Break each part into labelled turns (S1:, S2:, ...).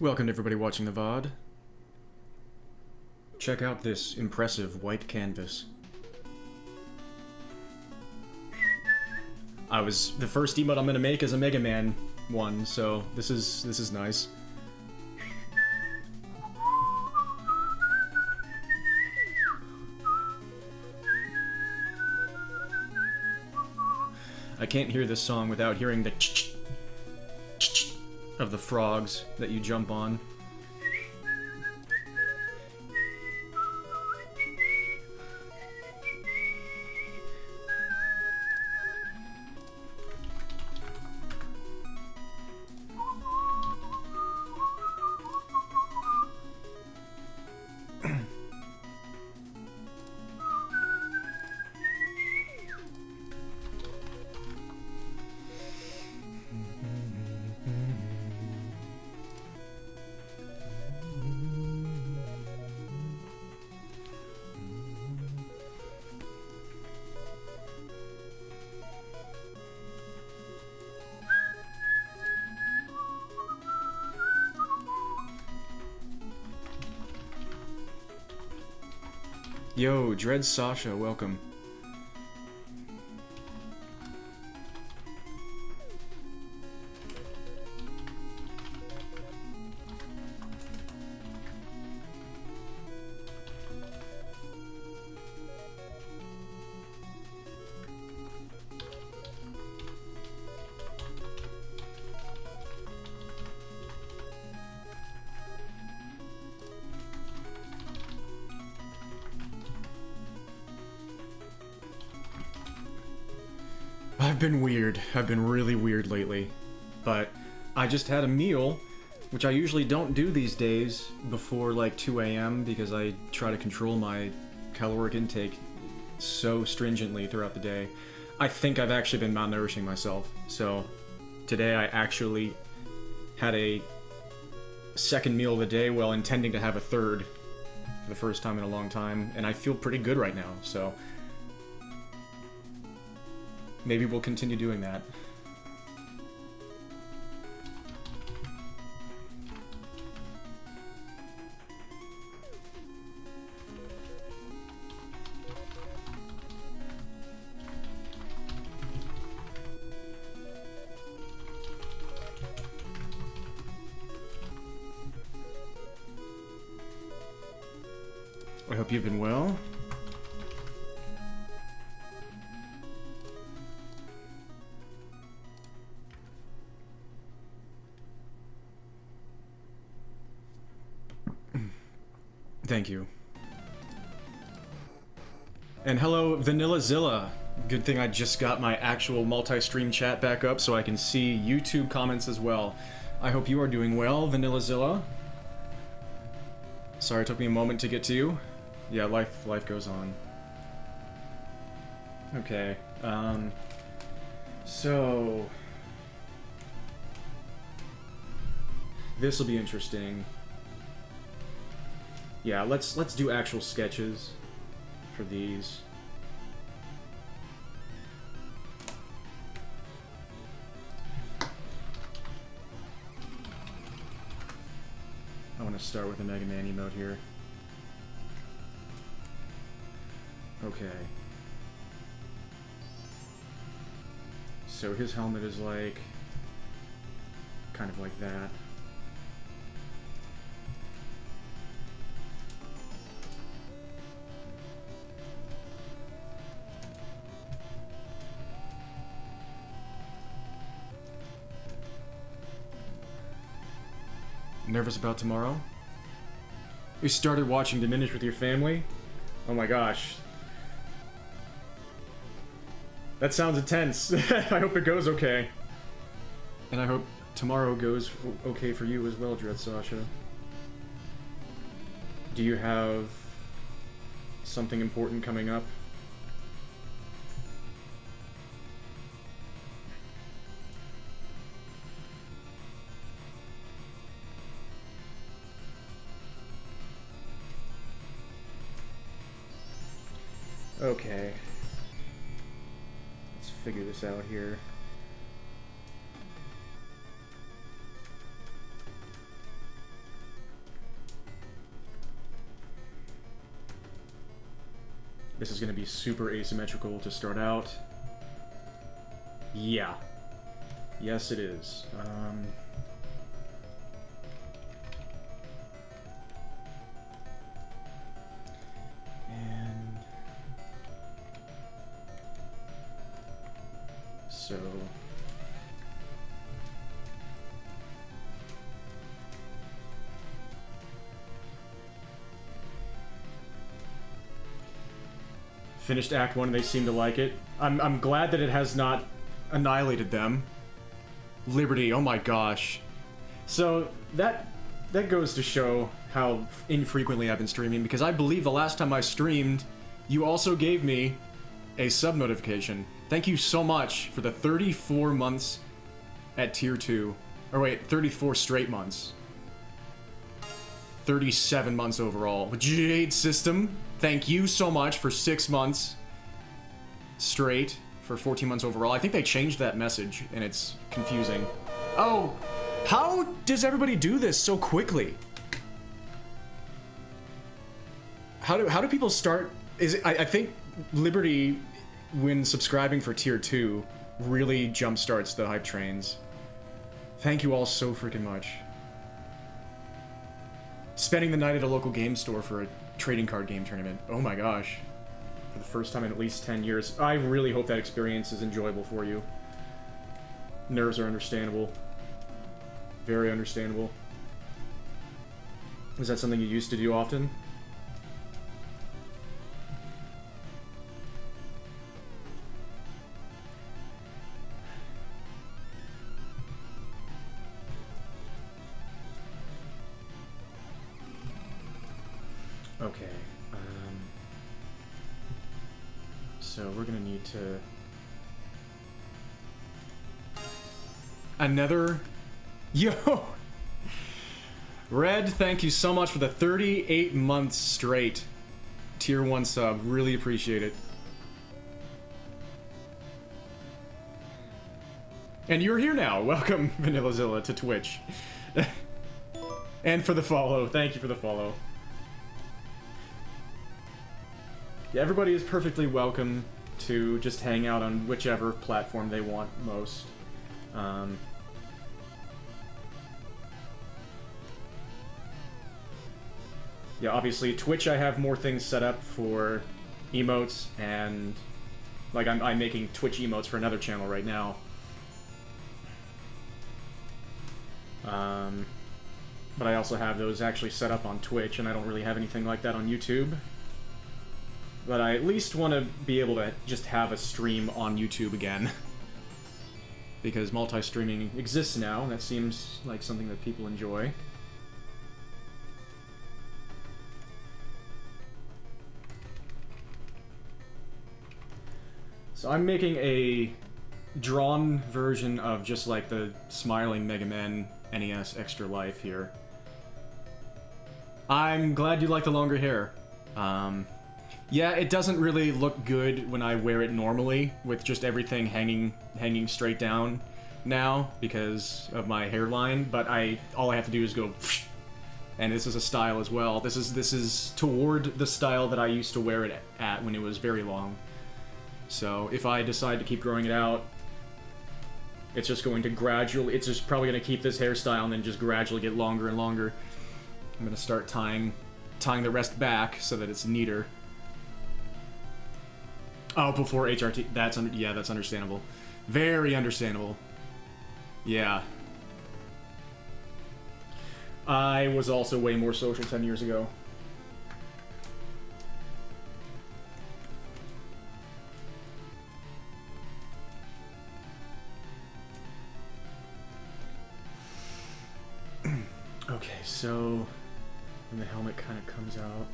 S1: Welcome to everybody watching the VOD. Check out this impressive white canvas. The first emote I'm gonna make is a Mega Man one, so this is nice. I can't hear this song without hearing the of the frogs that you jump on. Yo, Dread Sasha, welcome. I've been weird. I've been really weird lately. But I just had a meal, which I usually don't do these days before like 2 a.m. because I try to control my caloric intake so stringently throughout the day. I think I've actually been malnourishing myself. So today I actually had a second meal of the day while intending to have a third for the first time in a long time, and I feel pretty good right now, so maybe we'll continue doing that. I hope you've been well. Thank you. And hello, VanillaZilla. Good thing I just got my actual multi-stream chat back up so I can see YouTube comments as well. I hope you are doing well, VanillaZilla. Sorry it took me a moment to get to you. Yeah, life goes on. Okay, so this will be interesting. Yeah, let's do actual sketches for these. I want to start with a Mega Man emote here. Okay. So his helmet is like kind of like that. Nervous about tomorrow? You started watching Diminish with your family? Oh my gosh. That sounds intense. I hope it goes okay. And I hope tomorrow goes okay for you as well, Dread Sasha. Do you have something important coming up? Okay. Let's figure this out here. This is going to be super asymmetrical to start out. Yeah. Yes, it is. And... so... finished Act 1 and they seem to like it. I'm glad that it has not annihilated them. Liberty, oh my gosh. So, that goes to show how infrequently I've been streaming, because I believe the last time I streamed, you also gave me a sub notification. Thank you so much for the 34 months at Tier 2. Or wait, 34 straight months. 37 months overall. Jade System, thank you so much for 6 months straight, for 14 months overall. I think they changed that message, and it's confusing. Oh, how does everybody do this so quickly? How do people start? I think Liberty, when subscribing for Tier 2, really jumpstarts the hype trains. Thank you all so freaking much. Spending the night at a local game store for a trading card game tournament. Oh my gosh. For the first time in at least 10 years. I really hope that experience is enjoyable for you. Nerves are understandable. Very understandable. Is that something you used to do often? Okay, so we're gonna need to... Another... Yo! Red, thank you so much for the 38 months straight Tier 1 sub. Really appreciate it. And you're here now. Welcome, VanillaZilla, to Twitch. And for the follow. Thank you for the follow. Yeah, everybody is perfectly welcome to just hang out on whichever platform they want most. Yeah, obviously, Twitch I have more things set up for emotes, and like I'm making Twitch emotes for another channel right now. But I also have those actually set up on Twitch, and I don't really have anything like that on YouTube. But I at least want to be able to just have a stream on YouTube again. Because multi-streaming exists now, and that seems like something that people enjoy. So I'm making a drawn version of just like the smiling Mega Man NES Extra Life here. I'm glad you like the longer hair. Yeah, it doesn't really look good when I wear it normally, with just everything hanging straight down now because of my hairline, but all I have to do is go and this is a style as well. This is toward the style that I used to wear it at when it was very long. So if I decide to keep growing it out, it's just going to gradually, it's just probably going to keep this hairstyle and then just gradually get longer and longer. I'm going to start tying the rest back so that it's neater. Oh, before HRT. Yeah, that's understandable. Very understandable. Yeah. I was also way more social 10 years ago. Okay, so when the helmet kind of comes out.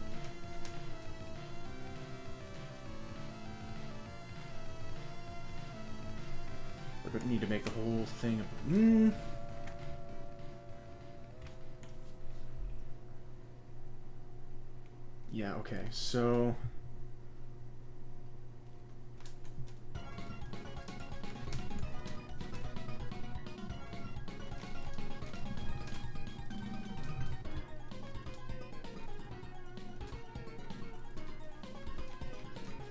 S1: We're going to need to make the whole thing... Yeah, okay, so...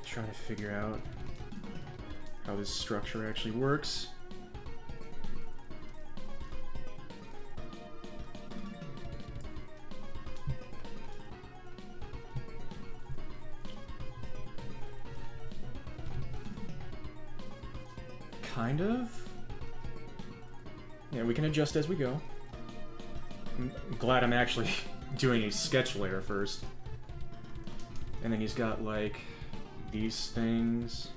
S1: trying to figure out how this structure actually works. Kind of. Yeah, we can adjust as we go. I'm glad I'm actually doing a sketch layer first. And then he's got, like, these things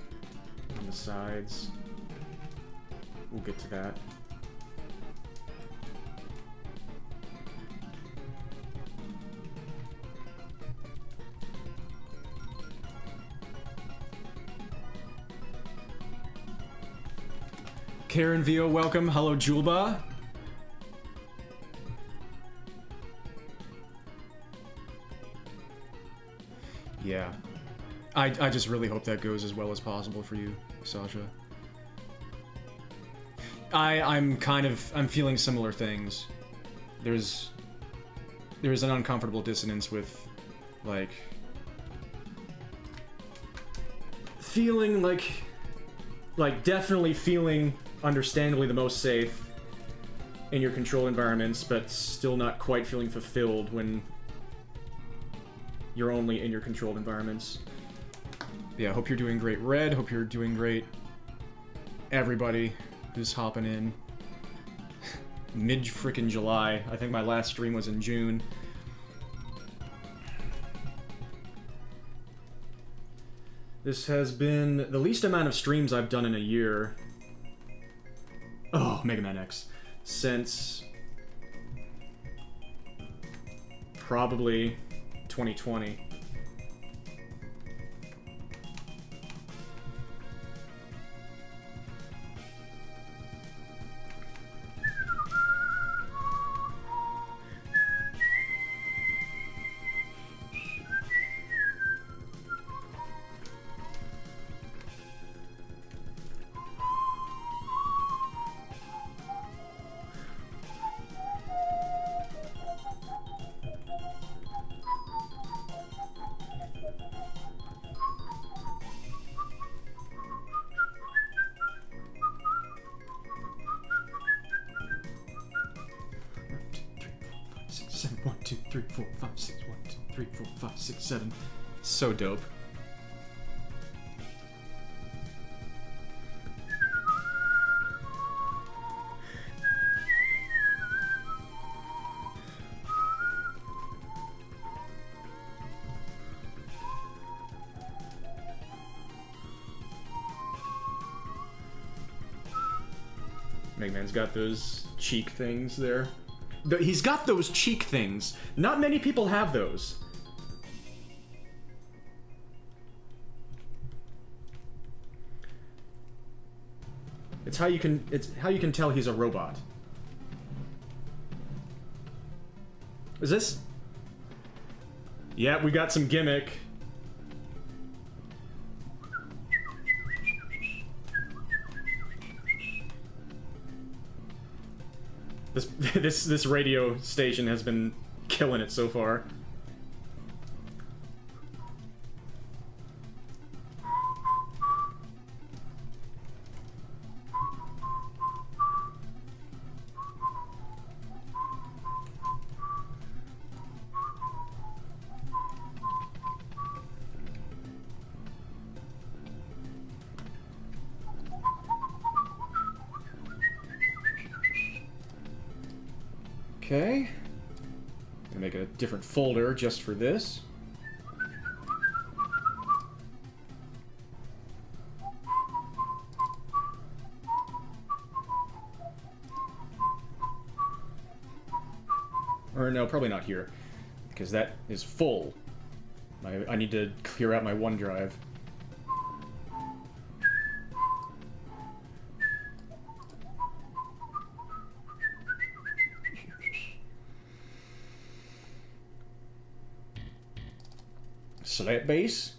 S1: on the sides. We'll get to that. Karen Vio, welcome. Hello, Julba. Yeah. I just really hope that goes as well as possible for you, Sasha. I'm feeling similar things. There's an uncomfortable dissonance with, like, feeling like definitely feeling understandably the most safe in your control environments, but still not quite feeling fulfilled when you're only in your controlled environments. Yeah, hope you're doing great, Red. Hope you're doing great, everybody who's hopping in. Mid-frickin' July. I think my last stream was in June. This has been the least amount of streams I've done in a year. Oh, Mega Man X. Since probably 2020. So dope. Mega Man's got those cheek things there. He's got those cheek things. Not many people have those. It's how you can tell he's a robot. Is this? Yeah, we got some gimmick. This radio station has been killing it so far. Okay. Gonna make a different folder just for this. Or no, probably not here, because that is full. I need to clear out my OneDrive. Select base.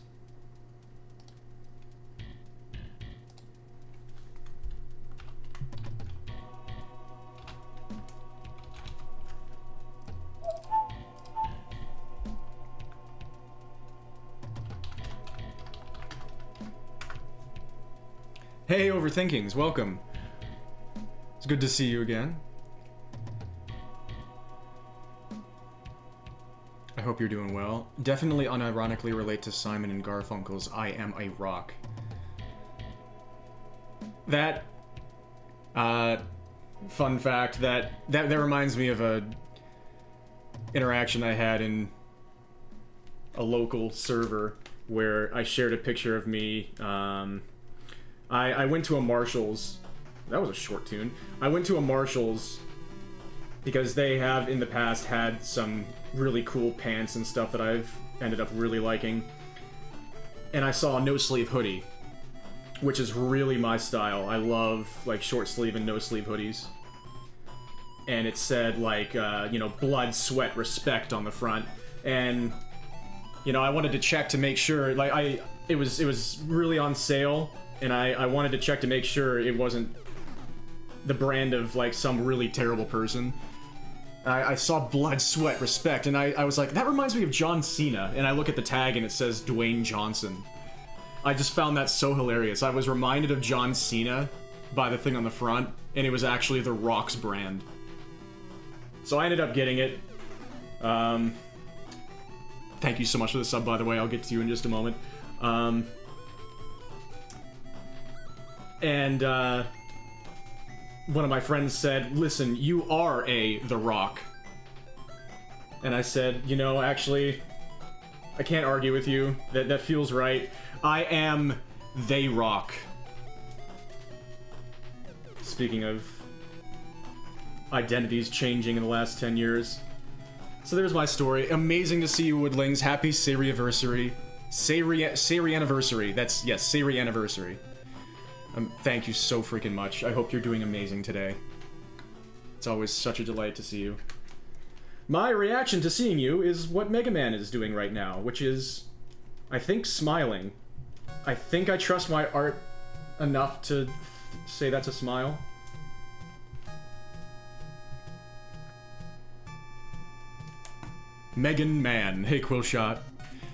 S1: Hey, Overthinkings, welcome. It's good to see you again. I hope you're doing well. Definitely unironically relate to Simon and Garfunkel's I Am a Rock. That, fun fact, that reminds me of a interaction I had in a local server where I shared a picture of me. I went to a Marshall's. That was a short tune. I went to a Marshall's because they have in the past had some really cool pants and stuff that I've ended up really liking. And I saw a no-sleeve hoodie, which is really my style. I love, like, short-sleeve and no-sleeve hoodies. And it said, like, you know, blood, sweat, respect on the front. And, you know, I wanted to check to make sure, like, it was really on sale, and I wanted to check to make sure it wasn't the brand of, like, some really terrible person. I saw blood, sweat, respect, and I was like, that reminds me of John Cena, and I look at the tag and it says Dwayne Johnson. I just found that so hilarious. I was reminded of John Cena by the thing on the front, and it was actually the Rock's brand. So I ended up getting it. Thank you so much for the sub, by the way. I'll get to you in just a moment. One of my friends said, listen, you are The Rock. And I said, you know, actually, I can't argue with you. That feels right. I am They Rock. Speaking of identities changing in the last 10 years. So there's my story. Amazing to see you, Woodlings. Happy Sari-anniversary. Sari-anniversary. That's, yes, Sari-anniversary. Thank you so freaking much. I hope you're doing amazing today. It's always such a delight to see you. My reaction to seeing you is what Mega Man is doing right now, which is, I think, smiling. I think I trust my art enough to say that's a smile. Megan Man. Hey, Quillshot.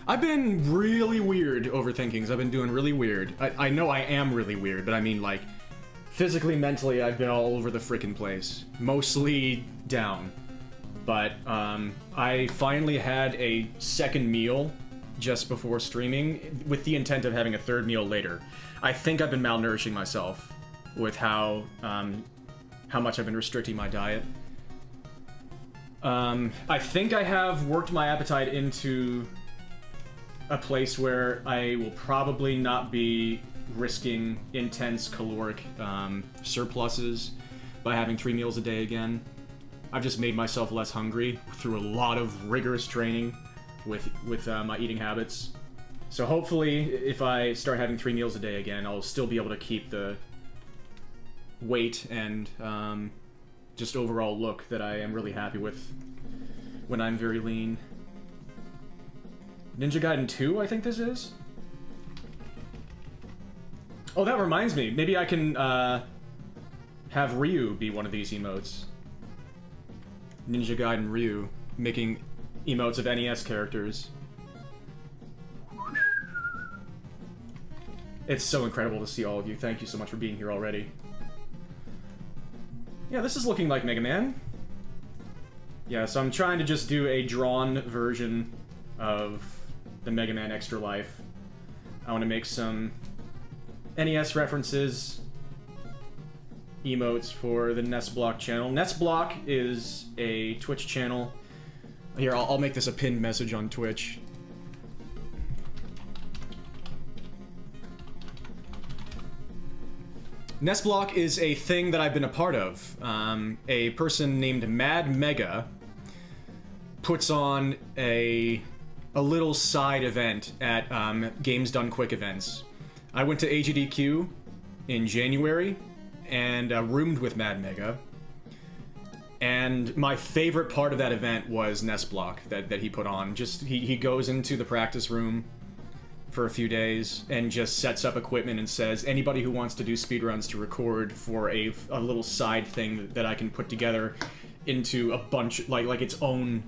S1: I've been really weird overthinkings. I've been doing really weird. I know I am really weird, but I mean, like, physically, mentally, I've been all over the frickin' place. Mostly down. But, I finally had a second meal just before streaming, with the intent of having a third meal later. I think I've been malnourishing myself with how much I've been restricting my diet. I think I have worked my appetite into a place where I will probably not be risking intense caloric surpluses by having 3 meals a day again. I've just made myself less hungry through a lot of rigorous training with my eating habits. So hopefully, if I start having 3 meals a day again, I'll still be able to keep the weight and just overall look that I am really happy with when I'm very lean. Ninja Gaiden 2, I think this is? Oh, that reminds me. Maybe I can, have Ryu be one of these emotes. Ninja Gaiden Ryu, making emotes of NES characters. It's so incredible to see all of you. Thank you so much for being here already. Yeah, this is looking like Mega Man. Yeah, so I'm trying to just do a drawn version of the Mega Man Extra Life. I want to make some NES references, emotes for the Nestblock channel. Nestblock is a Twitch channel. Here, I'll make this a pinned message on Twitch. Nestblock is a thing that I've been a part of. A person named Mad Mega puts on a little side event at Games Done Quick events. I went to AGDQ in January and roomed with Mad Mega. And my favorite part of that event was Nestblock that he put on. Just he goes into the practice room for a few days and just sets up equipment and says, anybody who wants to do speedruns to record for a little side thing that I can put together into a bunch, like its own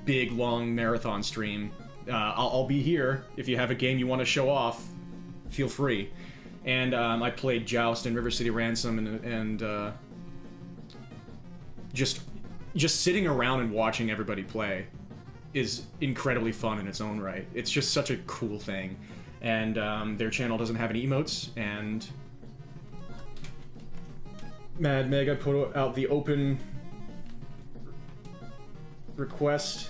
S1: big, long marathon stream. I'll be here. If you have a game you want to show off, feel free. and I played Joust and River City Ransom, and just sitting around and watching everybody play is incredibly fun in its own right. It's just such a cool thing, and their channel doesn't have any emotes, and Mad Meg, I put out the open request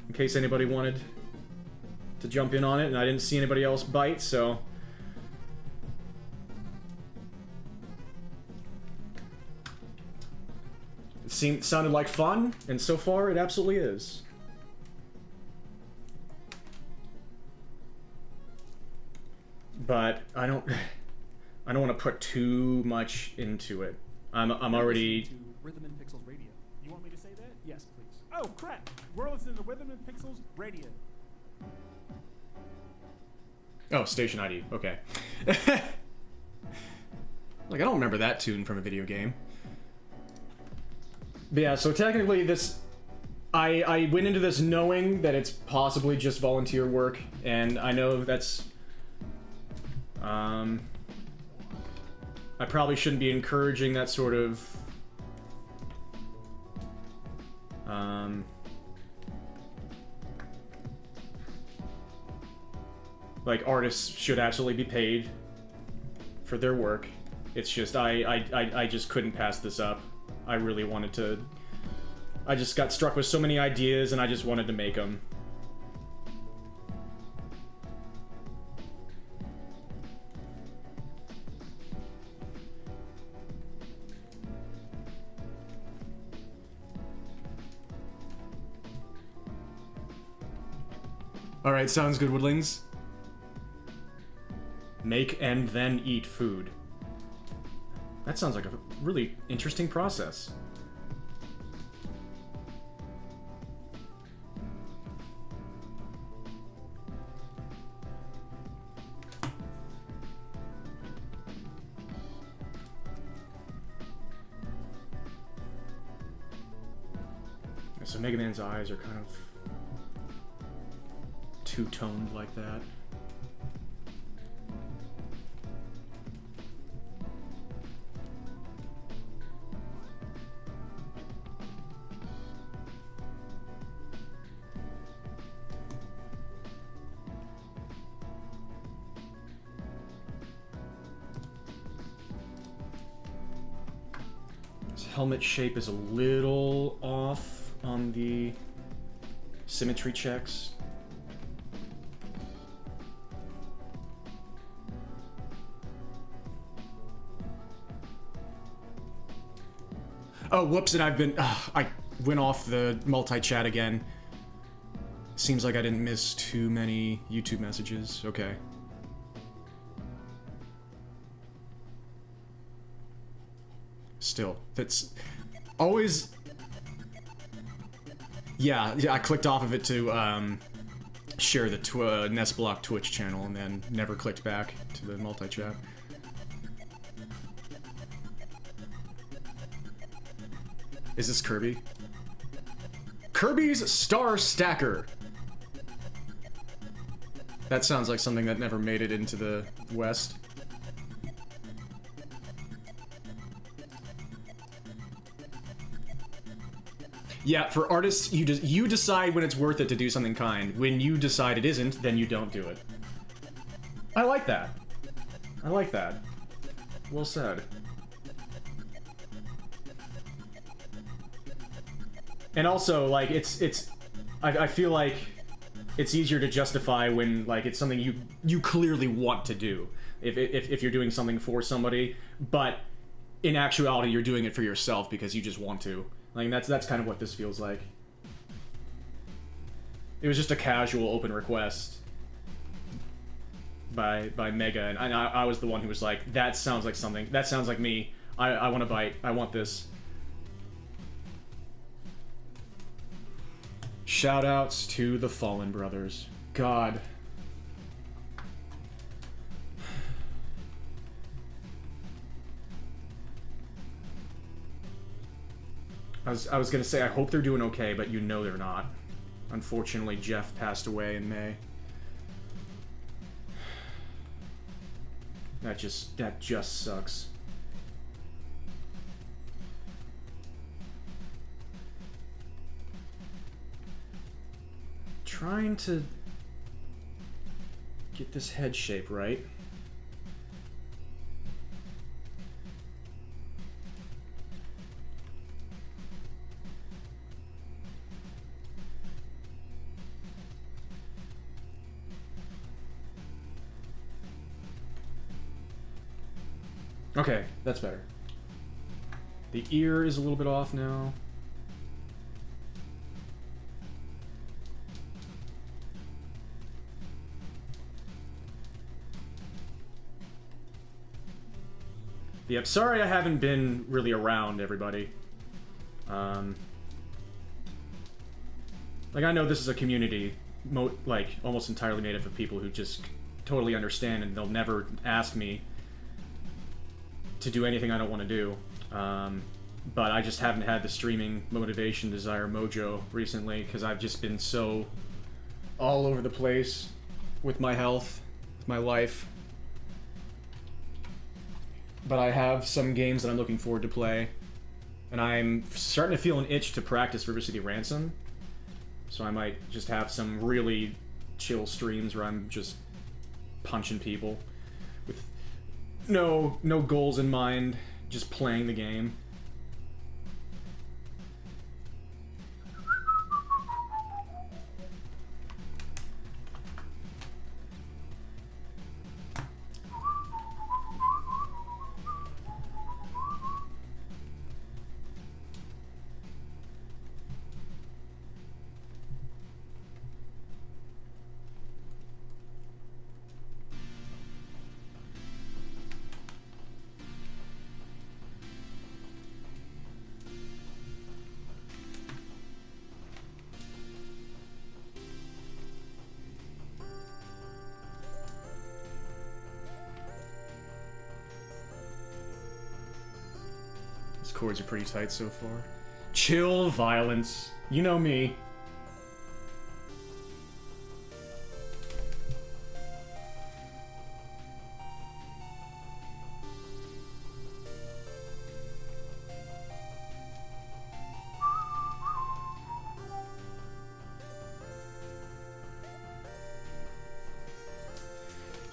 S1: in case anybody wanted to jump in on it, and I didn't see anybody else bite, so it sounded like fun, and so far it absolutely is. But I don't want to put too much into it. I'm already.
S2: Rhythm and Pixels Radio. You want me to say that? Yes, please. Oh crap! We're listening to Rhythm and Pixels Radio.
S1: Oh, station ID. Okay. Like, I don't remember that tune from a video game. But yeah, so technically this... I went into this knowing that it's possibly just volunteer work, and I know that's... I probably shouldn't be encouraging that sort of... like, artists should absolutely be paid for their work. It's just, I just couldn't pass this up. I really wanted to... I just got struck with so many ideas, and I just wanted to make them. Alright, sounds good, Woodlings. Make and then eat food. That sounds like a really interesting process. So Mega Man's eyes are kind of two-toned like that. His helmet shape is a little off on the symmetry checks. Oh, whoops, and I've been... I went off the multi-chat again. Seems like I didn't miss too many YouTube messages. Okay. Still, that's always... Yeah, I clicked off of it to share the Nestblock Twitch channel, and then never clicked back to the multi-chat. Is this Kirby? Kirby's Star Stacker! That sounds like something that never made it into the West. Yeah, for artists, you decide when it's worth it to do something kind. When you decide it isn't, then you don't do it. I like that. I like that. Well said. And also, like, I feel like it's easier to justify when, like, it's something you clearly want to do. If you're doing something for somebody, but in actuality you're doing it for yourself because you just want to. Like, that's kind of what this feels like. It was just a casual open request by Mega, and I was the one who was like, that sounds like something. That sounds like me. I want to bite. I want this. Shoutouts to the Fallen Brothers. God. I was gonna say, I hope they're doing okay, but you know they're not. Unfortunately, Jeff passed away in May. That just sucks. Trying to get this head shape right. Okay, that's better. The ear is a little bit off now. Yep, sorry I haven't been really around, everybody. Like, I know this is a community, like, almost entirely made up of people who just totally understand, and they'll never ask me to do anything I don't want to do. But I just haven't had the streaming motivation, desire, mojo recently, because I've just been so all over the place with my health, with my life. But I have some games that I'm looking forward to play, and I'm starting to feel an itch to practice River City Ransom, so I might just have some really chill streams where I'm just punching people with no goals in mind, just playing the game. Chords are pretty tight so far. Chill violence. You know me.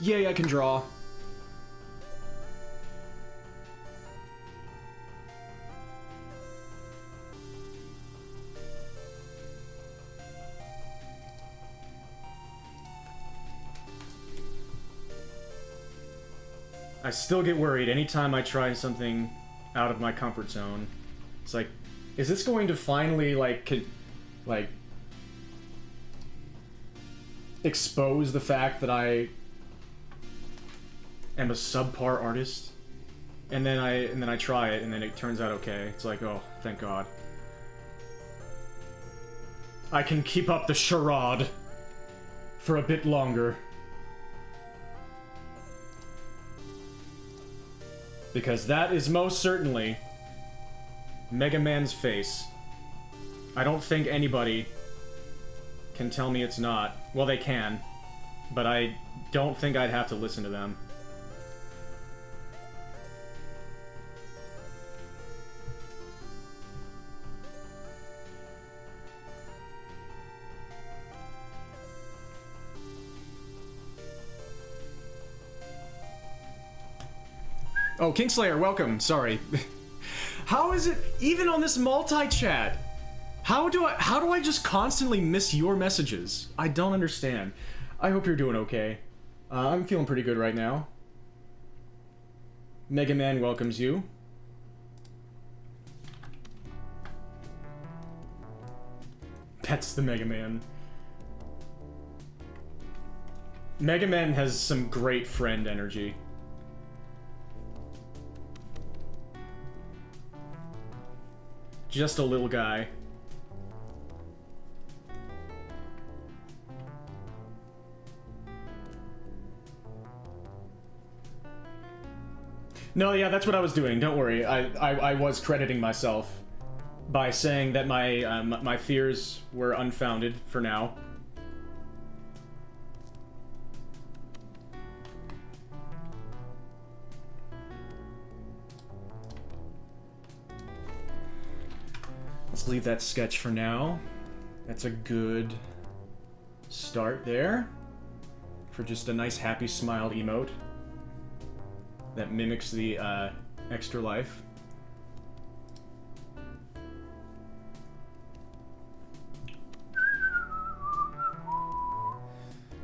S1: Yay, I can draw. I still get worried anytime I try something out of my comfort zone. It's like, is this going to finally, like, expose the fact that I am a subpar artist? And then I try it, and then it turns out okay. It's like, oh, thank God. I can keep up the charade for a bit longer. Because that is most certainly Mega Man's face. I don't think anybody can tell me it's not. Well, they can, but I don't think I'd have to listen to them. Oh, Kingslayer, welcome. Sorry. How is it, even on this multi-chat, how do I just constantly miss your messages? I don't understand. I hope you're doing okay. I'm feeling pretty good right now. Mega Man welcomes you. That's the Mega Man. Mega Man has some great friend energy. Just a little guy. No, yeah, that's what I was doing. Don't worry. I was crediting myself by saying that my my fears were unfounded for now. Let's leave that sketch for now. That's a good start there for just a nice happy smile emote that mimics the extra life.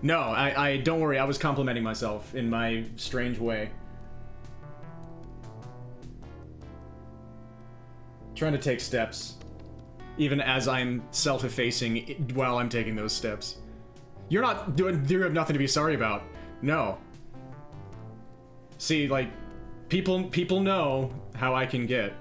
S1: No, I don't worry, I was complimenting myself in my strange way. Trying to take steps, even as I'm self-effacing while I'm taking those steps. You're not doing, you have nothing to be sorry about. No. See, like, people know how I can get.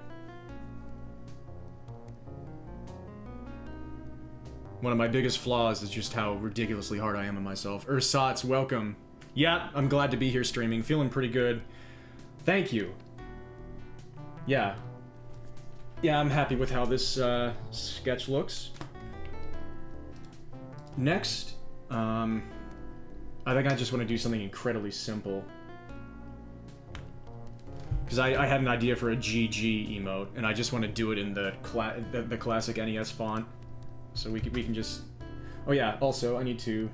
S1: One of my biggest flaws is just how ridiculously hard I am on myself. Ursat's, welcome. Yeah, I'm glad to be here streaming. Feeling pretty good. Thank you. Yeah. Yeah, I'm happy with how this sketch looks. Next, I think I just want to do something incredibly simple. Because I had an idea for a GG emote, and I just want to do it in the classic NES font. So we can just... Oh yeah, also, I need to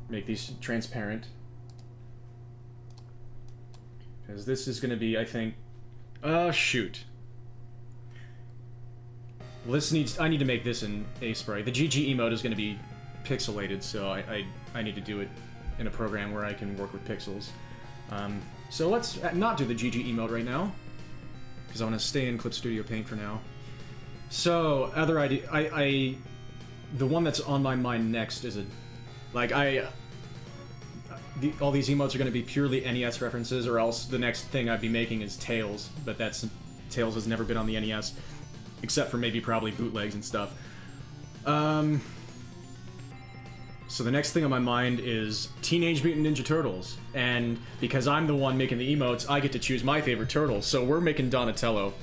S1: make these transparent. Because this is going to be, I think... shoot. Well, this needs... I need to make this in A-Spray. The GG emote is going to be pixelated, so I need to do it in a program where I can work with pixels. So let's not do the GG emote right now, because I want to stay in Clip Studio Paint for now. So, other idea... the one that's on my mind next is a... Like, all these emotes are going to be purely NES references, or else the next thing I'd be making is Tails, but Tails has never been on the NES, except for maybe probably bootlegs and stuff. So the next thing on my mind is Teenage Mutant Ninja Turtles, and because I'm the one making the emotes, I get to choose my favorite turtle, so we're making Donatello.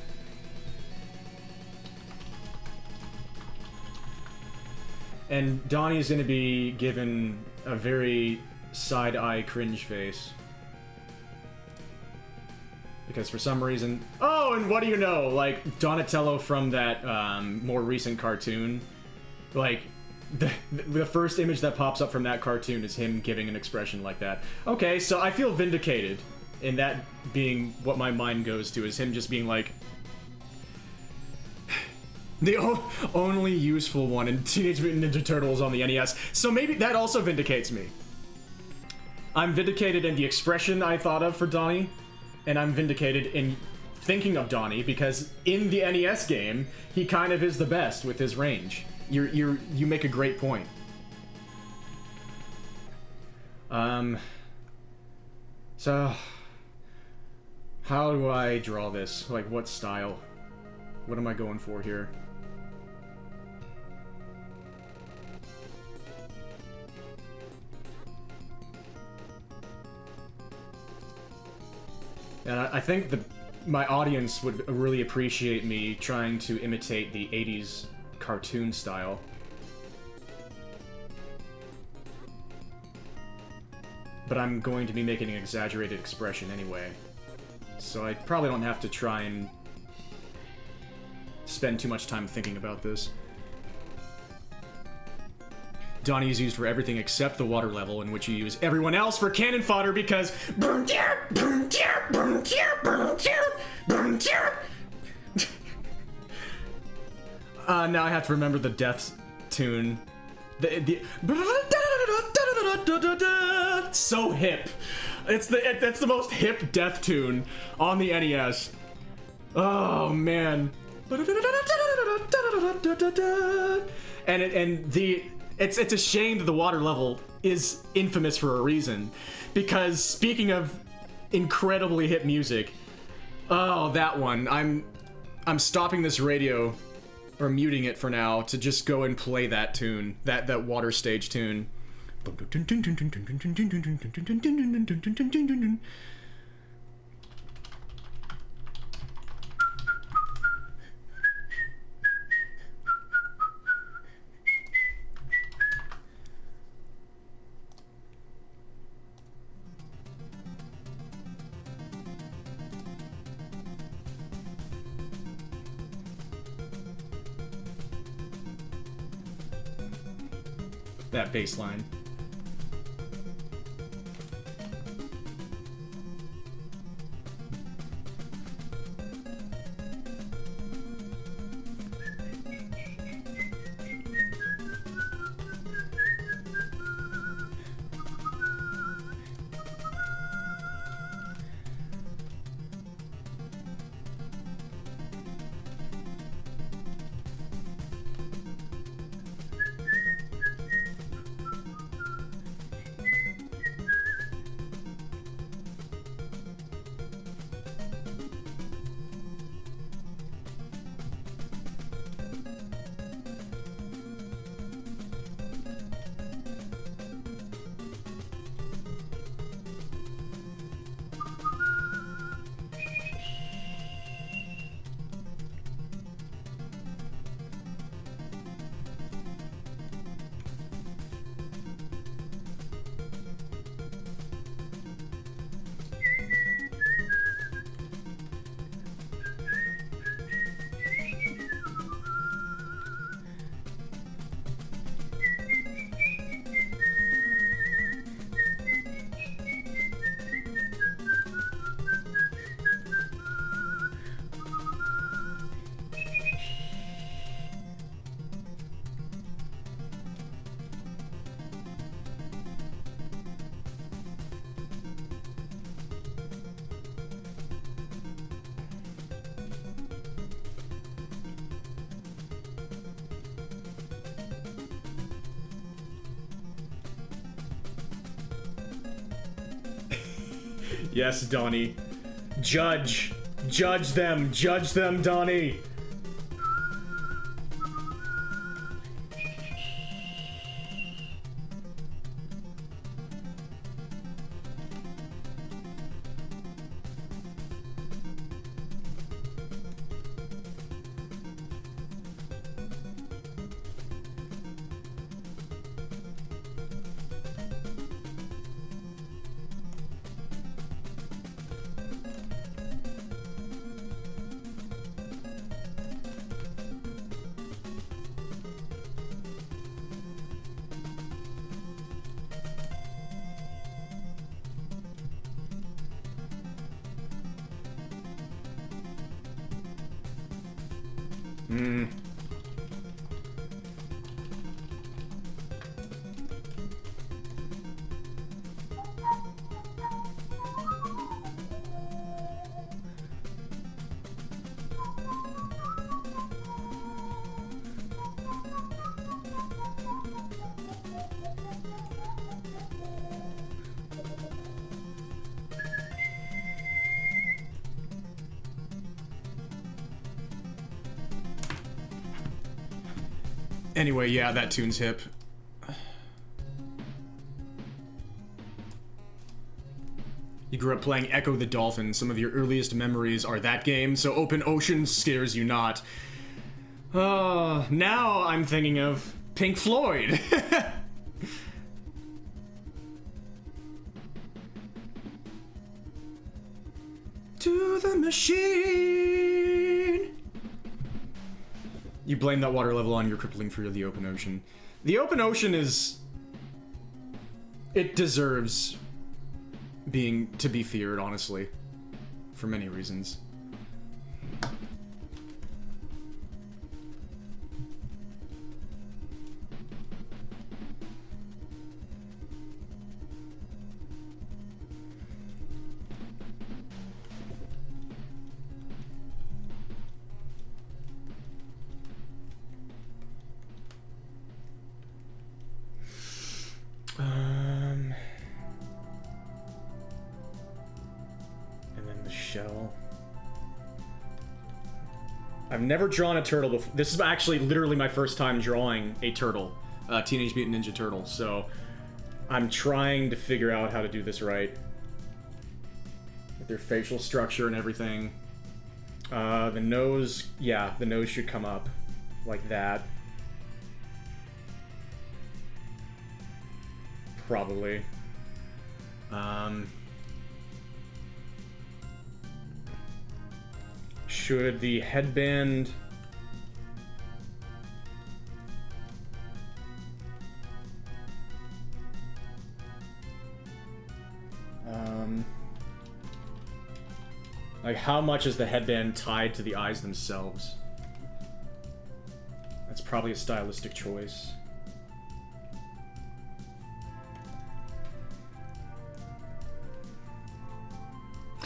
S1: And Donnie is going to be given a very side-eye cringe face. Because for some reason... Oh, and what do you know? Like, Donatello from that more recent cartoon. Like, the first image that pops up from that cartoon is him giving an expression like that. Okay, so I feel vindicated in that being what my mind goes to, is him just being like... The only useful one in Teenage Mutant Ninja Turtles on the NES, so maybe that also vindicates me. I'm vindicated in the expression I thought of for Donnie, and I'm vindicated in thinking of Donnie, because in the NES game, he kind of is the best with his range. You make a great point. So... How do I draw this? Like, what style? What am I going for here? And I think my audience would really appreciate me trying to imitate the 80s cartoon style. But I'm going to be making an exaggerated expression anyway. So I probably don't have to try and spend too much time thinking about this. Donnie is used for everything except the water level, in which you use everyone else for cannon fodder because... Now I have to remember the death tune. So hip. That's the most hip death tune on the NES. Oh man. It's a shame that the water level is infamous for a reason, because speaking of incredibly hip music, oh, that one, I'm stopping this radio, or muting it for now, to just go and play that tune, that water stage tune. that bass line. Yes, Donnie. Judge. Judge them. Judge them, Donnie. Anyway, yeah, that tune's hip. You grew up playing Echo the Dolphin. Some of your earliest memories are that game, so open ocean scares you not. Now I'm thinking of Pink Floyd. To the machine. You blame that water level on your crippling fear of the open ocean. The open ocean is... It deserves to be feared, honestly. For many reasons. And then the shell. I've never drawn a turtle before. This is actually literally my first time drawing a turtle. Teenage Mutant Ninja Turtle, so I'm trying to figure out how to do this right. With their facial structure and everything. The nose, yeah, the nose should come up like that. Probably. Should the headband... Like, how much is the headband tied to the eyes themselves? That's probably a stylistic choice.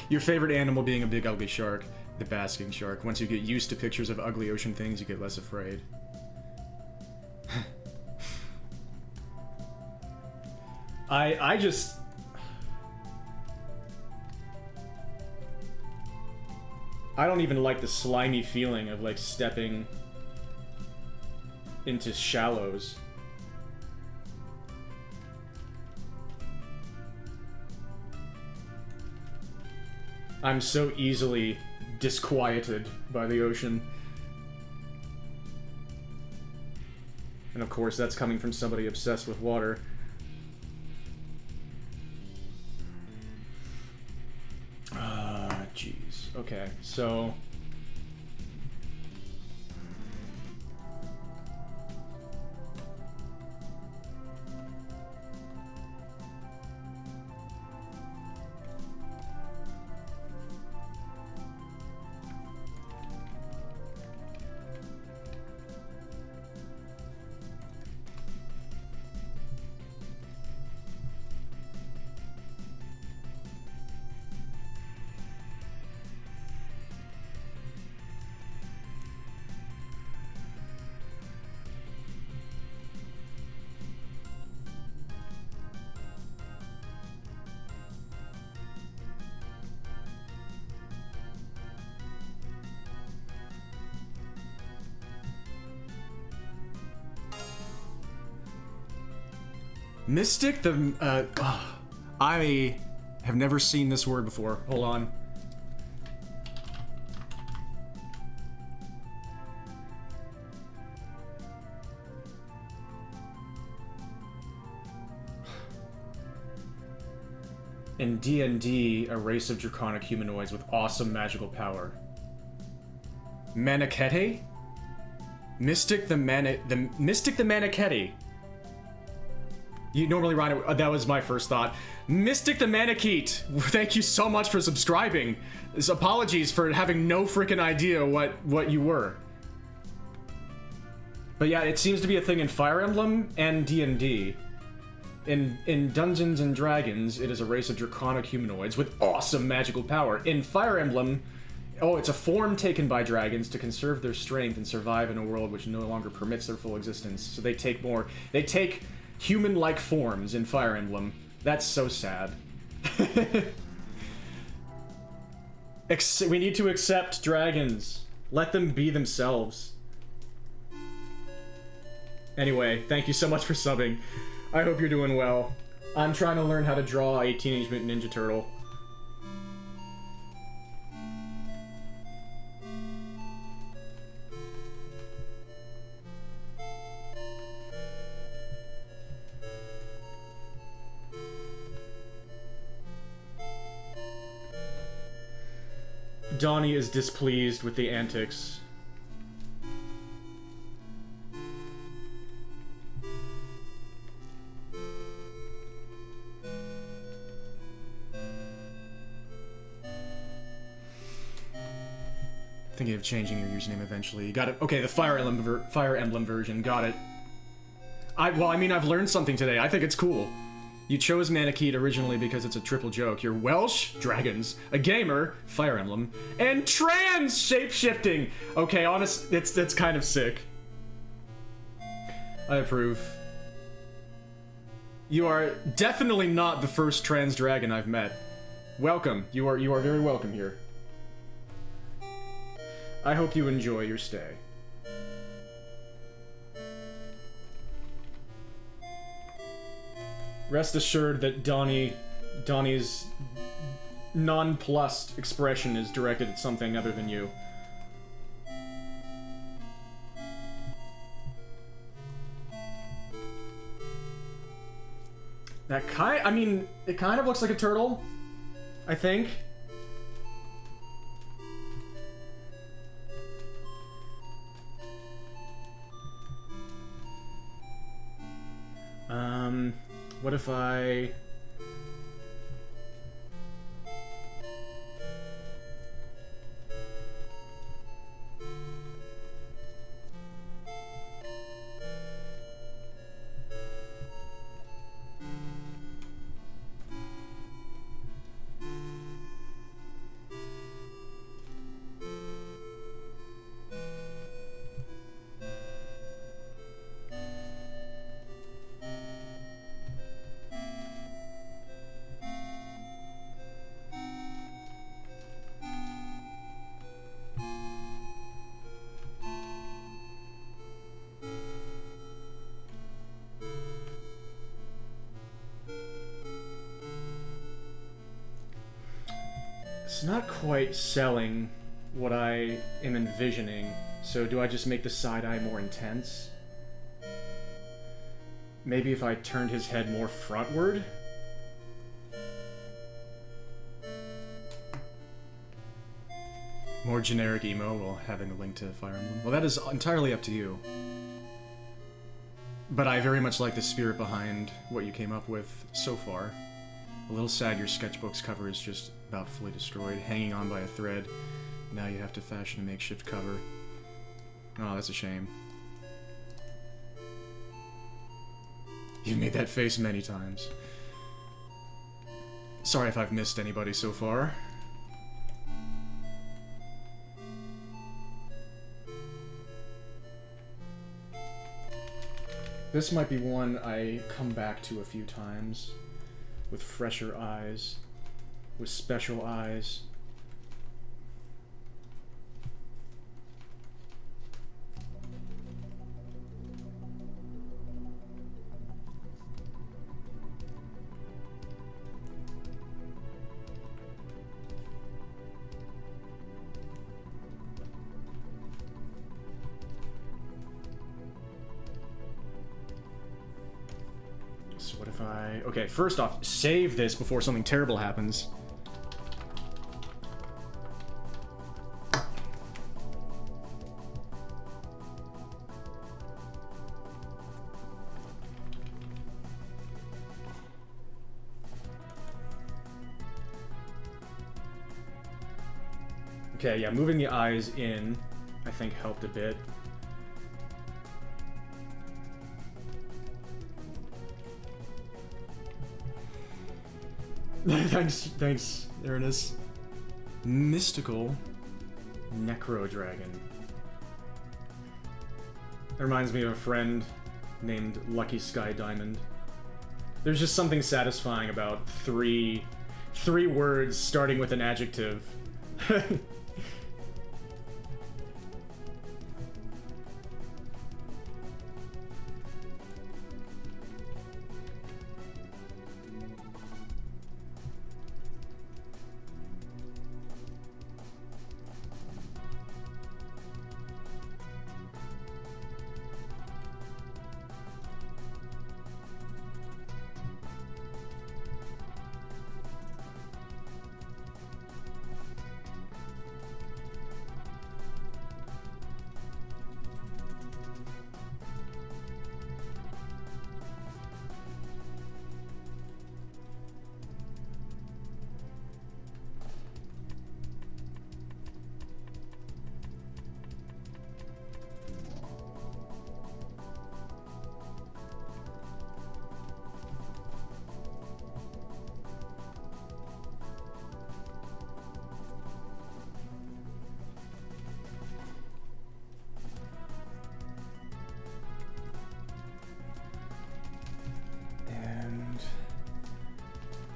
S1: Your favorite animal being a big ugly shark. The basking shark. Once you get used to pictures of ugly ocean things, you get less afraid. I just... I don't even like the slimy feeling of, like, stepping into shallows. I'm so easily disquieted by the ocean. And of course, that's coming from somebody obsessed with water. Jeez. Okay, so... Mystic, I have never seen this word before. Hold on. In D&D, a race of draconic humanoids with awesome magical power. Manichete? Mystic the Manichete. You normally write it. That was my first thought. Mystic the Manicheet. Thank you so much for subscribing. Apologies for having no freaking idea what you were. But yeah, it seems to be a thing in Fire Emblem and D&D. In Dungeons and Dragons, it is a race of draconic humanoids with awesome magical power. In Fire Emblem, oh, it's a form taken by dragons to conserve their strength and survive in a world which no longer permits their full existence. So they take human-like forms in Fire Emblem. That's so sad. We need to accept dragons. Let them be themselves. Anyway, thank you so much for subbing. I hope you're doing well. I'm trying to learn how to draw a Teenage Mutant Ninja Turtle. Donnie is displeased with the antics. Thinking of changing your username eventually. You got it. Okay, the Fire Emblem version. Got it. Well, I mean, I've learned something today. I think it's cool. You chose Manicheet originally because it's a triple joke. You're Welsh, dragons, a gamer, Fire Emblem, and trans shapeshifting. Okay, honest, that's kind of sick. I approve. You are definitely not the first trans dragon I've met. Welcome. You are very welcome here. I hope you enjoy your stay. Rest assured that Donnie's nonplussed expression is directed at something other than you. I mean, it kind of looks like a turtle, I think. What if I... It's not quite selling what I am envisioning, so do I just make the side eye more intense? Maybe if I turned his head more frontward? More generic emo while having a link to Fire Emblem. Well, that is entirely up to you. But I very much like the spirit behind what you came up with so far. A little sad your sketchbook's cover is just about fully destroyed, hanging on by a thread. Now you have to fashion a makeshift cover. Oh, that's a shame. You've made that face many times. Sorry if I've missed anybody so far. This might be one I come back to a few times, with fresher eyes, with special eyes. So what if I... Okay, first off, save this before something terrible happens. Okay, yeah, moving the eyes in, I think, helped a bit. Thanks, Erinus. Mystical Necro Dragon. That reminds me of a friend named Lucky Sky Diamond. There's just something satisfying about three words starting with an adjective.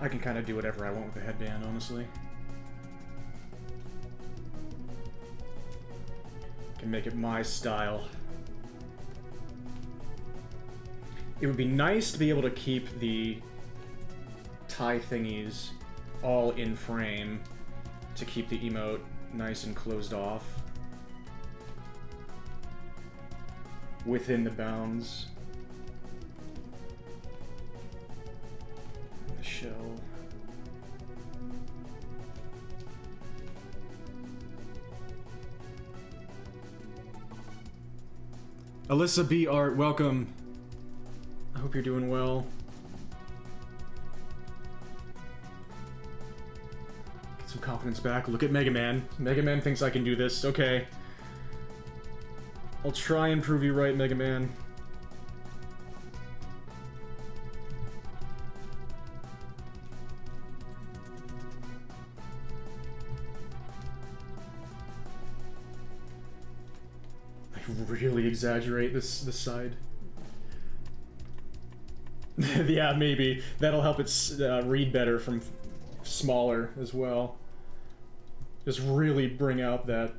S1: I can kind of do whatever I want with the headband, honestly. Can make it my style. It would be nice to be able to keep the tie thingies all in frame to keep the emote nice and closed off within the bounds. The shell. Alyssa B. Art, welcome. I hope you're doing well. Get some confidence back. Look at Mega Man. Mega Man thinks I can do this. Okay. I'll try and prove you right, Mega Man. I really exaggerate this side. Yeah, maybe. That'll help it read better from smaller as well. Just really bring out that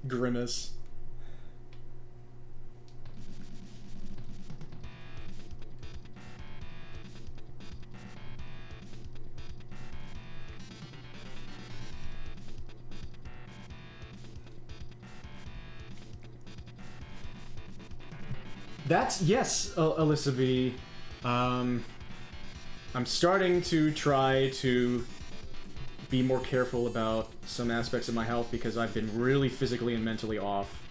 S1: grimace. That's yes, Alyssa B. I'm starting to try to be more careful about some aspects of my health because I've been really physically and mentally off.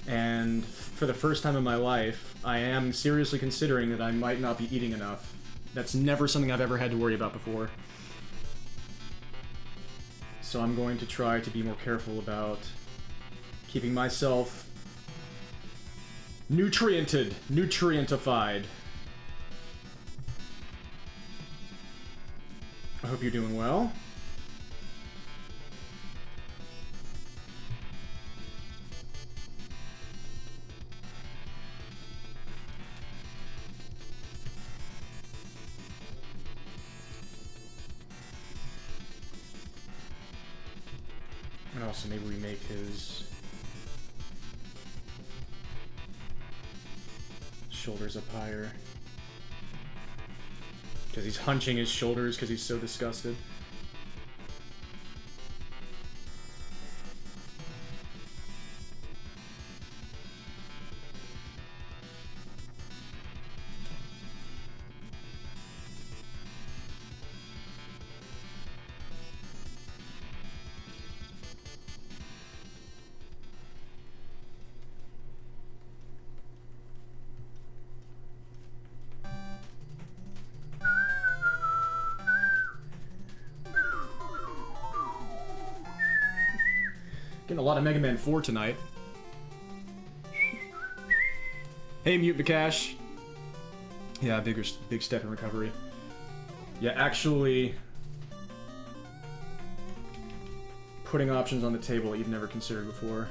S1: And for the first time in my life, I am seriously considering that I might not be eating enough. That's never something I've ever had to worry about before. So I'm going to try to be more careful about keeping myself nutrientified. I hope you're doing well. And also maybe we make his shoulders up higher. Because he's hunching his shoulders because he's so disgusted. Getting a lot of Mega Man 4 tonight. Hey, Mute Bakash. Yeah, big step in recovery. Yeah, actually putting options on the table that you've never considered before.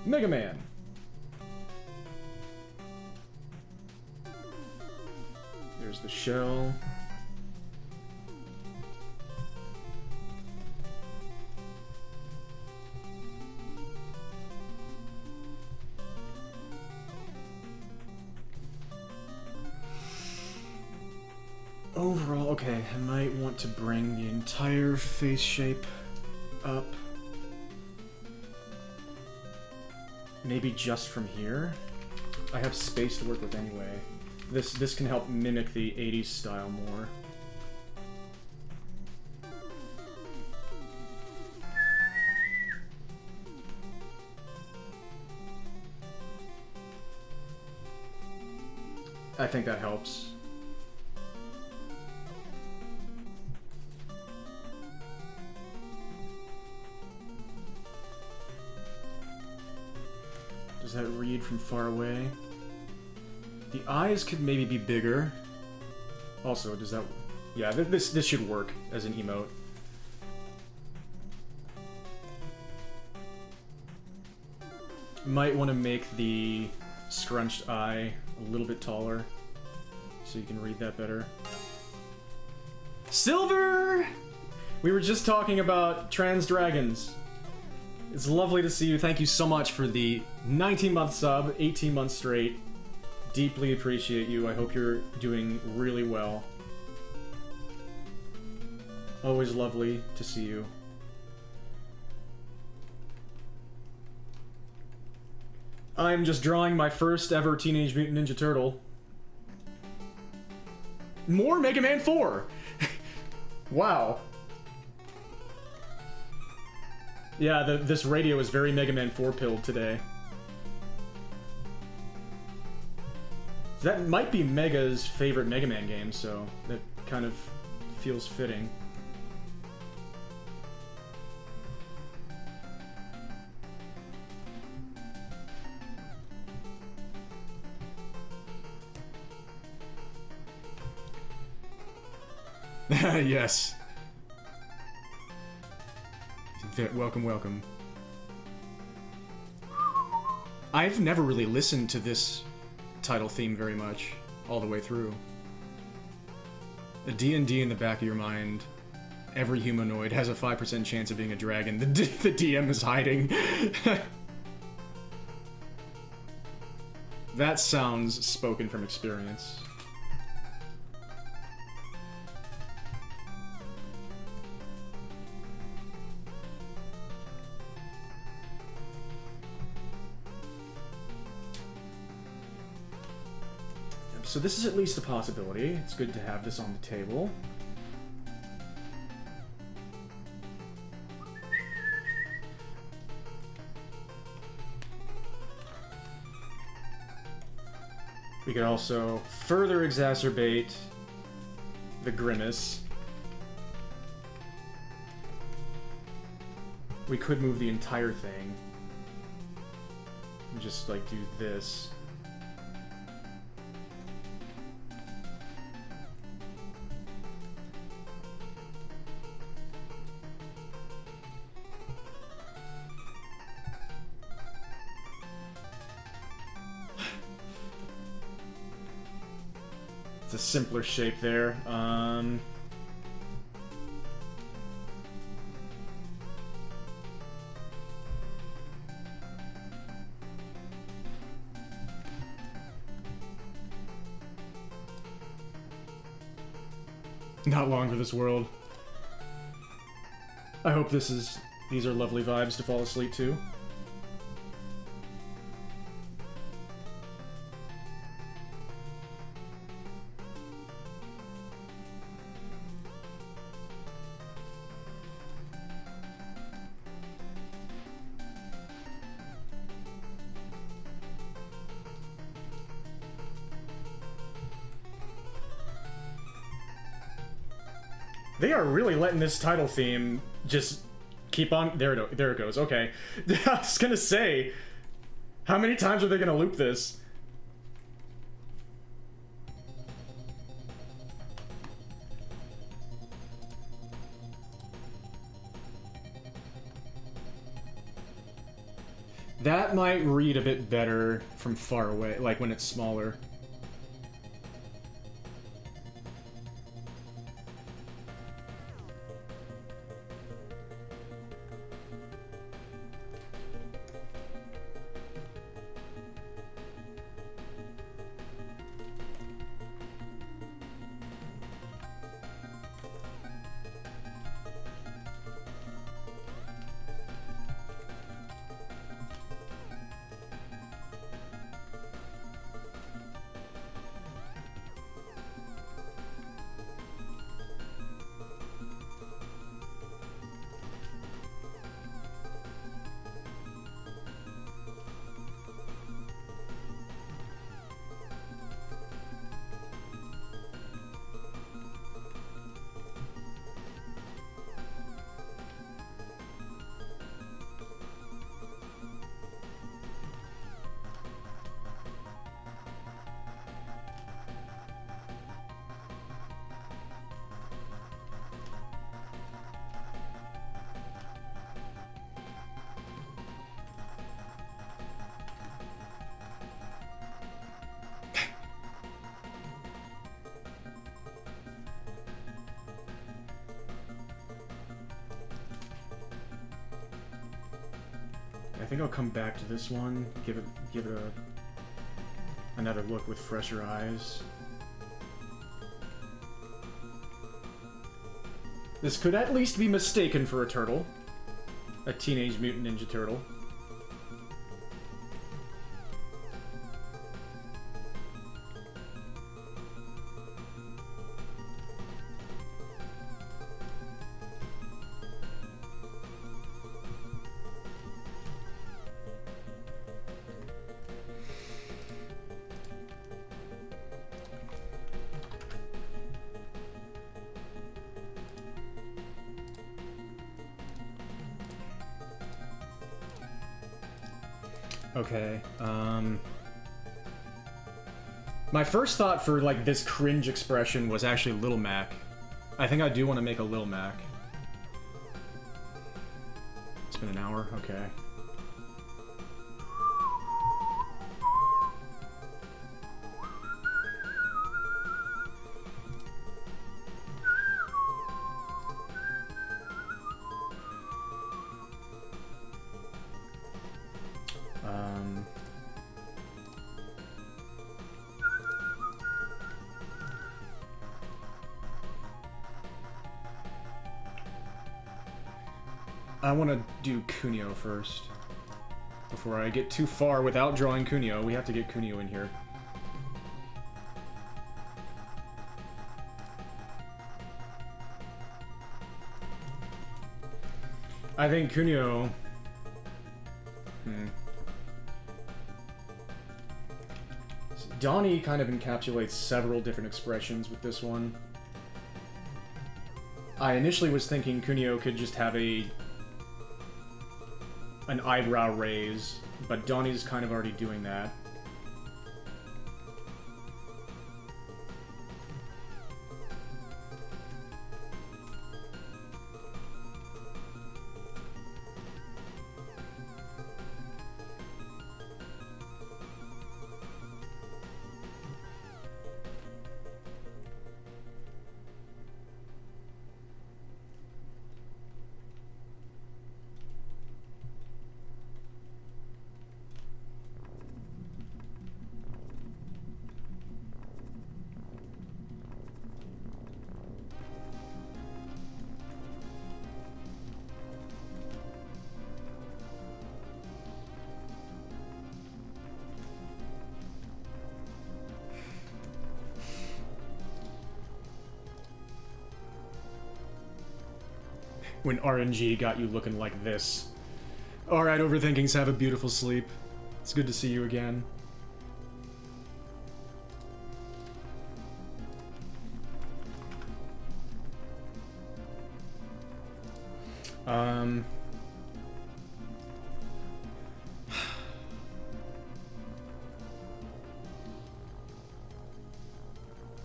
S1: Mega Man. There's the shell. Overall, okay, I might want to bring the entire face shape up. Maybe just from here? I have space to work with anyway. This can help mimic the 80s style more. I think that helps. Does that read from far away? The eyes could maybe be bigger. Also, does that... Yeah, this should work as an emote. Might want to make the scrunched eye a little bit taller so you can read that better. Silver! We were just talking about trans dragons. It's lovely to see you. Thank you so much for the 19-month sub, 18 months straight. Deeply appreciate you. I hope you're doing really well. Always lovely to see you. I'm just drawing my first ever Teenage Mutant Ninja Turtle. More Mega Man 4! Wow. Yeah, this radio is very Mega Man 4 pilled today. That might be Mega's favorite Mega Man game, so that kind of feels fitting. Yes. Welcome, welcome. I've never really listened to this title theme very much, all the way through. A D&D in the back of your mind. Every humanoid has a 5% chance of being a dragon. The DM is hiding. That sounds spoken from experience. So this is at least a possibility. It's good to have this on the table. We could also further exacerbate the grimace. We could move the entire thing. And just, like, do this. It's a simpler shape there. Not long for this world. I hope these are lovely vibes to fall asleep to. They are really letting this title theme just keep on. There it goes. Okay. I was gonna say, how many times are they gonna loop this? That might read a bit better from far away, like when it's smaller. I think I'll come back to this one, give it another look with fresher eyes. This could at least be mistaken for a turtle. A Teenage Mutant Ninja Turtle. Okay, my first thought for, like, this cringe expression was actually Little Mac I think I do want to make a Lil Mac. It's been an hour? Okay. I want to do Kunio first. Before I get too far without drawing Kunio, we have to get Kunio in here. I think Kunio... Donnie kind of encapsulates several different expressions with this one. I initially was thinking Kunio could just have an eyebrow raise, but Donnie's kind of already doing that. When RNG got you looking like this. Alright, Overthinkings, have a beautiful sleep. It's good to see you again.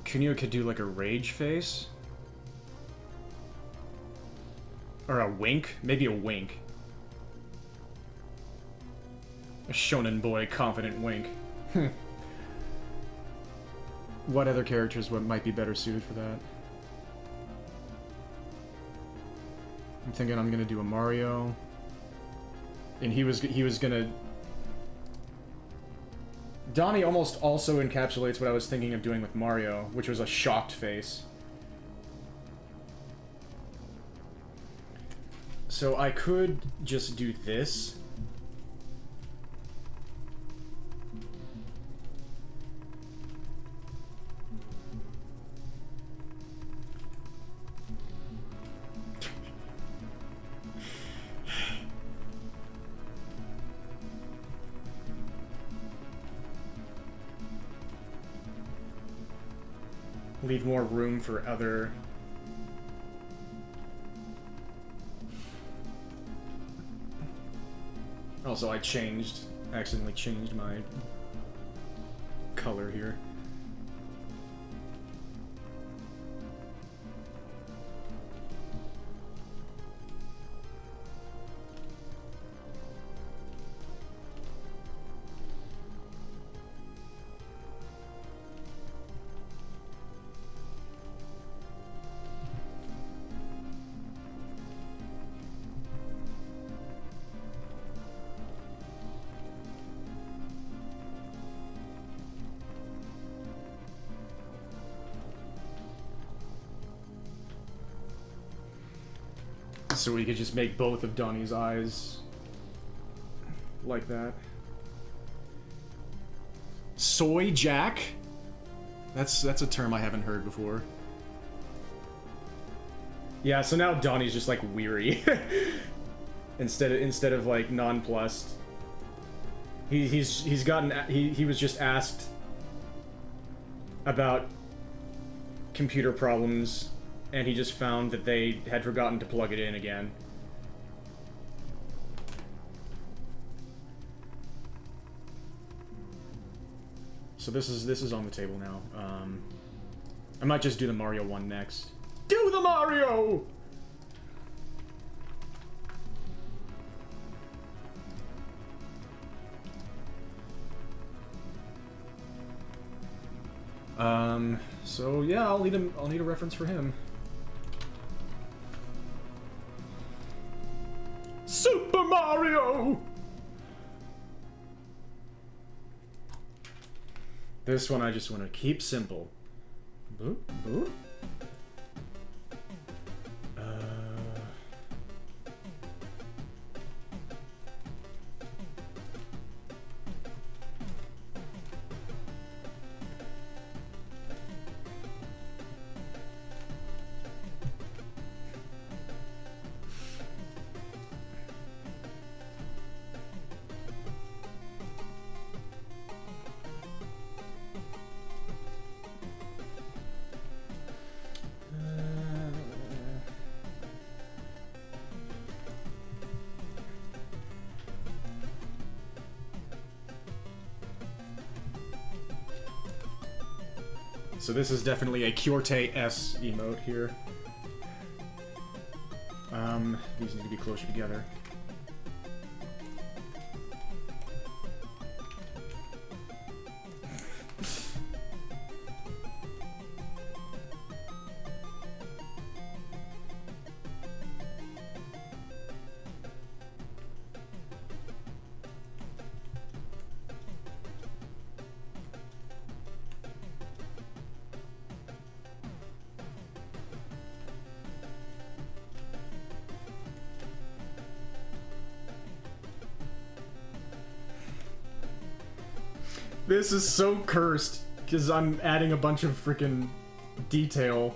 S1: Kunio could do like a rage face. Or a wink? Maybe a wink. A shonen boy confident wink. What other characters might be better suited for that? I'm thinking I'm gonna do a Mario. And he was gonna... Donnie almost also encapsulates what I was thinking of doing with Mario, which was a shocked face. So I could just do this. Leave more room for other... Also, I accidentally changed my color here. So we could just make both of Donnie's eyes like that. Soy Jack? That's a term I haven't heard before. Yeah, so now Donnie's just like weary. instead of like nonplussed. He was just asked about computer problems, and he just found that they had forgotten to plug it in again. So this is on the table now. I might just do the Mario one next. Do the Mario! So yeah, I'll need a reference for him. Super Mario! This one I just want to keep simple. Boop, boop. So this is definitely a Kyorte S emote here. These need to be closer together. This is so cursed, because I'm adding a bunch of freaking detail.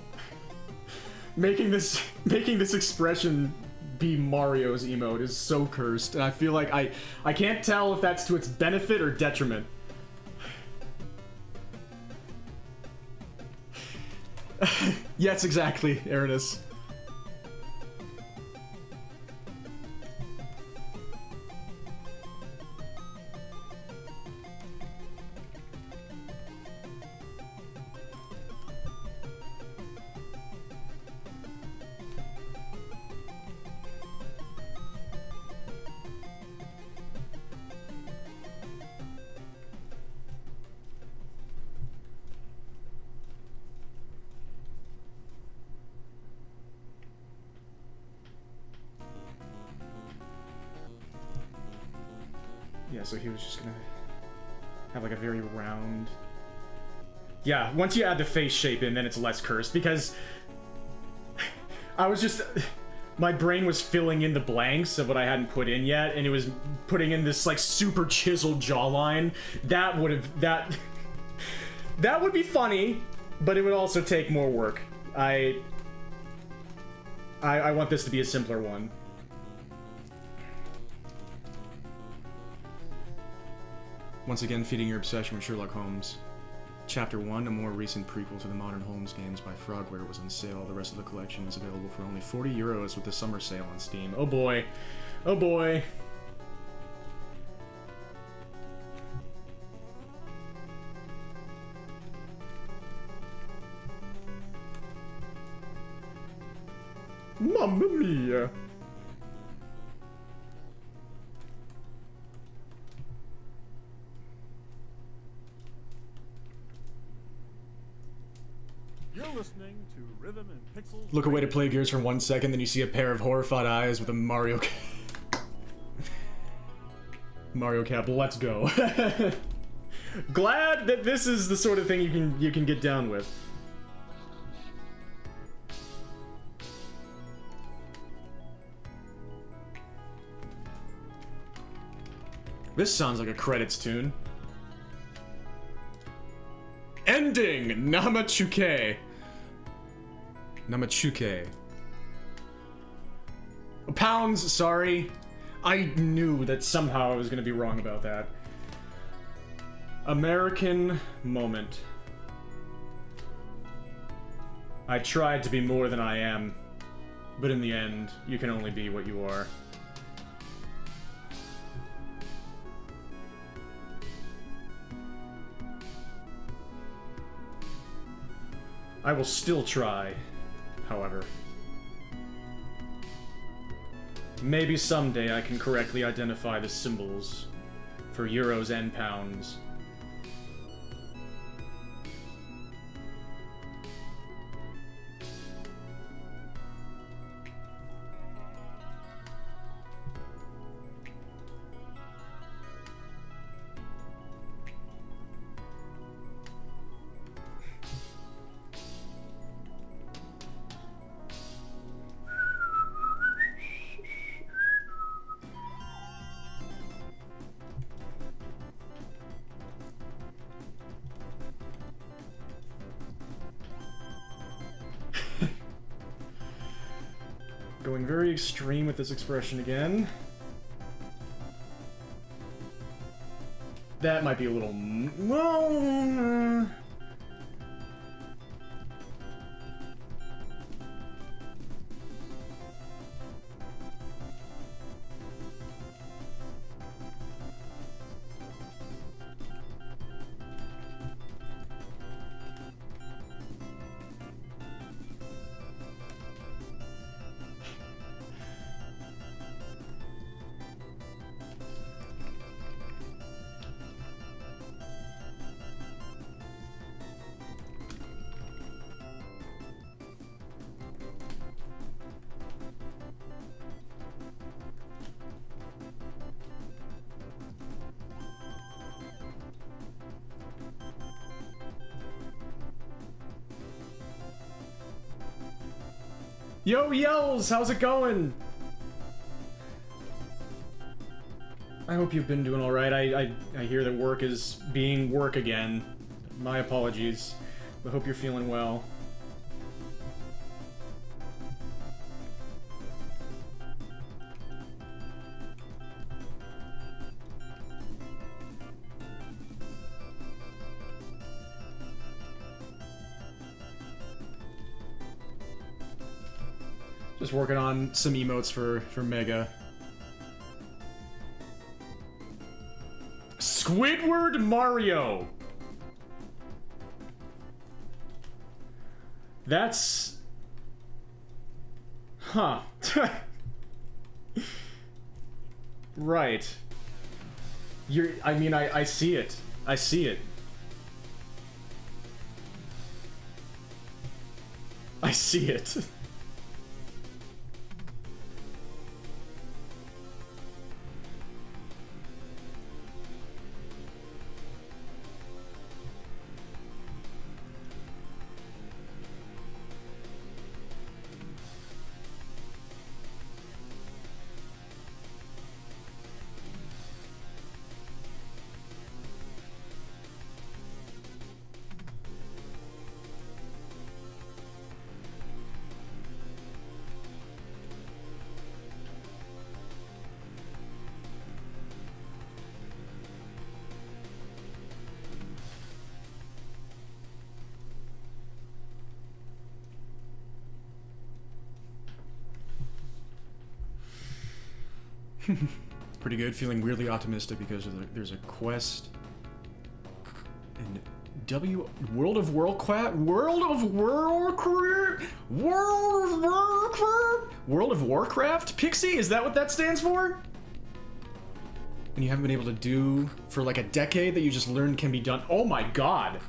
S1: Making this expression be Mario's emote is so cursed, and I feel like I can't tell if that's to its benefit or detriment. Yes, exactly, Aranus. Yeah, so he was just gonna have like a very round... Yeah, once you add the face shape in, then it's less cursed, because I was just... My brain was filling in the blanks of what I hadn't put in yet, and it was putting in this like super chiseled jawline. That would have... That would be funny, but it would also take more work. I want this to be a simpler one. Once again, feeding your obsession with Sherlock Holmes. Chapter 1, a more recent prequel to the modern Holmes games by Frogware, was on sale. The rest of the collection is available for only 40 euros with the summer sale on Steam. Oh boy. Oh boy. Mamma mia.
S2: You're listening to Rhythm and Pixels.
S1: Look away to play Gears for 1 second, then you see a pair of horrified eyes with a Mario Mario cap. Let's go. Glad that this is the sort of thing you can get down with. This sounds like a credits tune. Ending Namachuke. Namachuke. Pounds, sorry. I knew that somehow I was gonna be wrong about that. American moment. I tried to be more than I am, but in the end, you can only be what you are. I will still try. however. Maybe someday I can correctly identify the symbols for euros and pounds. Going very extreme with this expression again. That might be a little... well... Yo, Yells! How's it going? I hope you've been doing alright. I hear that work is being work again. My apologies. I hope you're feeling well. Just working on some emotes for Mega. Squidward Mario! That's... huh. Right. I mean, I see it. I see it. I see it. Pretty good. Feeling weirdly optimistic because there's a quest in World of Warcraft. World of Warcraft. Pixie, is that what that stands for? And you haven't been able to do for like a decade that you just learned can be done. Oh my god,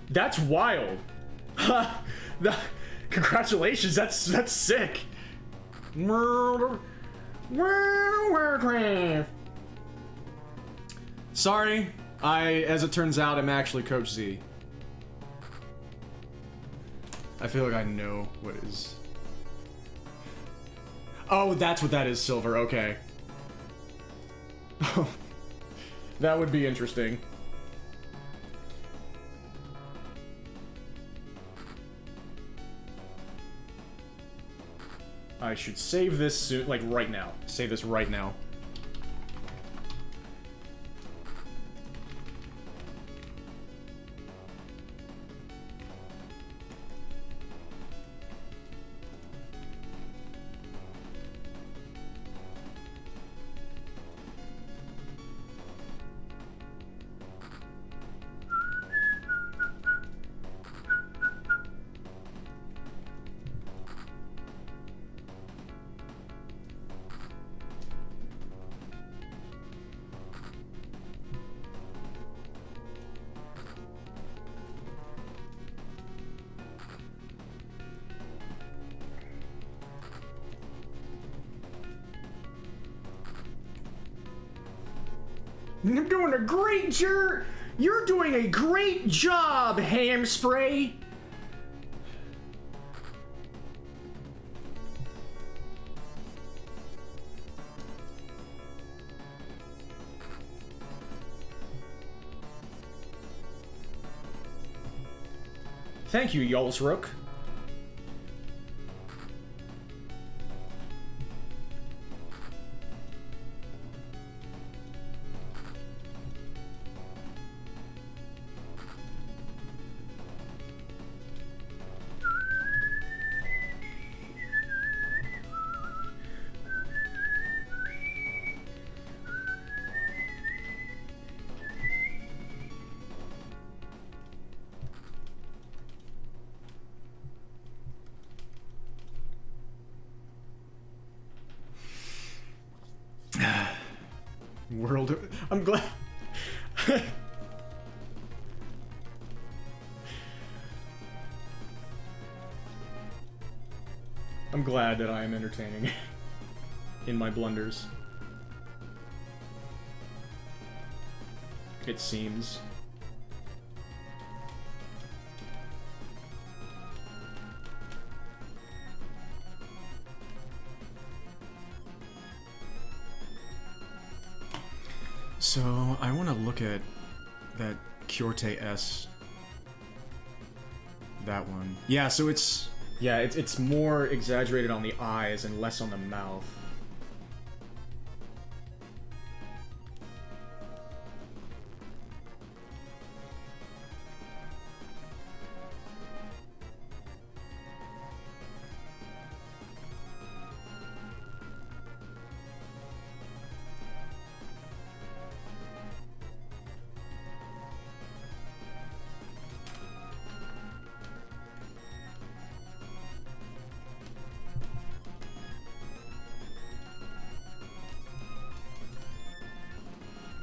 S1: that's wild. Congratulations, that's sick. Sorry, as it turns out, I'm actually Coach Z. I feel like I know what is... Oh, that's what that is, Silver, okay. That would be interesting. I should save this soon, like right now. Save this right now. I'm doing a great job. You're doing a great job, Ham Spray. Thank you, Yolsrook. World. I'm glad. I'm glad that I am entertaining in my blunders. It seems. So, I want to look at that Kyorte S. That one. Yeah, so it's... Yeah, it's more exaggerated on the eyes and less on the mouth.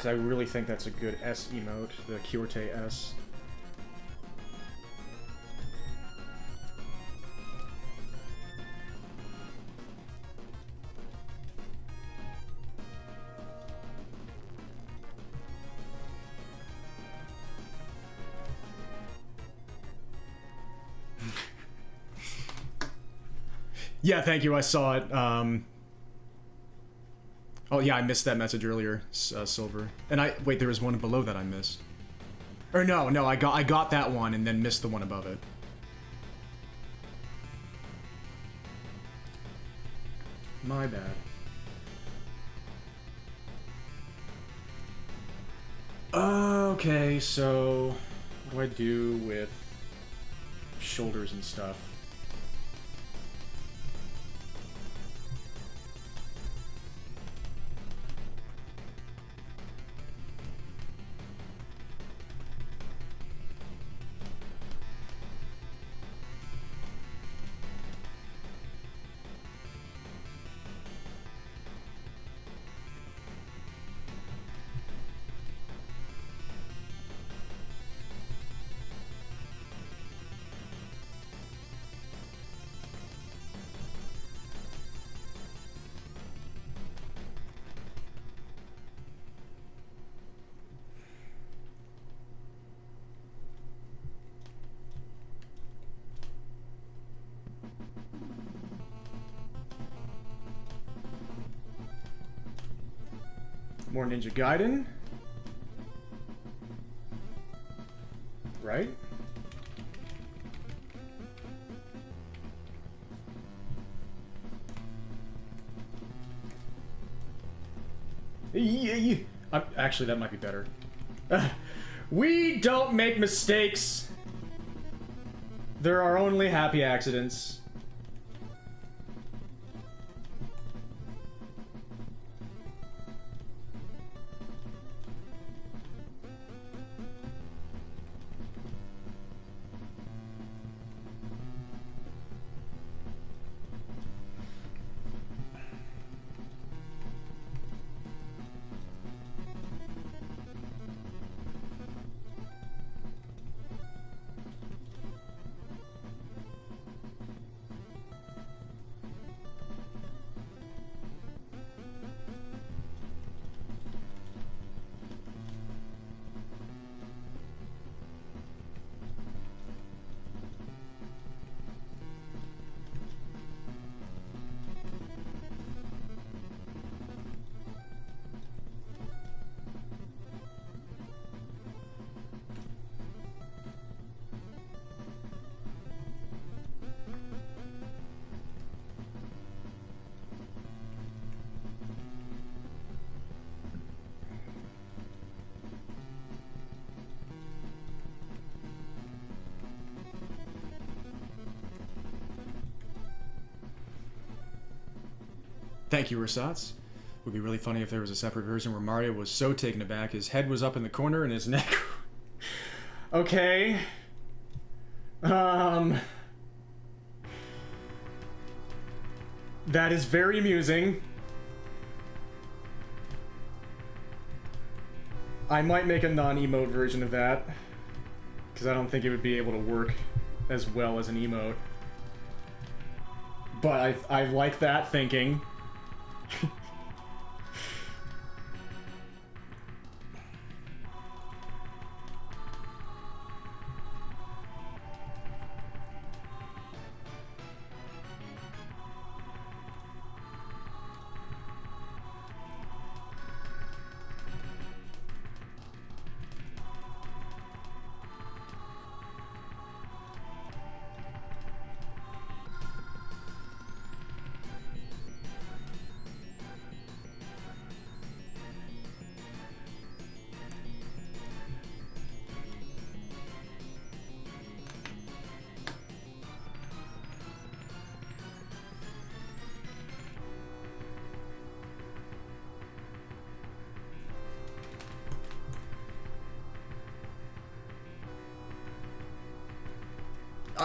S1: I really think that's a good S emote, the Kyorte S. Yeah, thank you, I saw it. Oh yeah, I missed that message earlier, Silver. And wait, there was one below that I missed. Or no, I got that one and then missed the one above it. My bad. Okay, so what do I do with shoulders and stuff? More Ninja Gaiden. Right? Actually, that might be better. We don't make mistakes. There are only happy accidents. Thank you, Rasats. Would be really funny if there was a separate version where Mario was so taken aback his head was up in the corner and his neck... Okay. That is very amusing. I might make a non-emote version of that, because I don't think it would be able to work as well as an emote. But I like that thinking.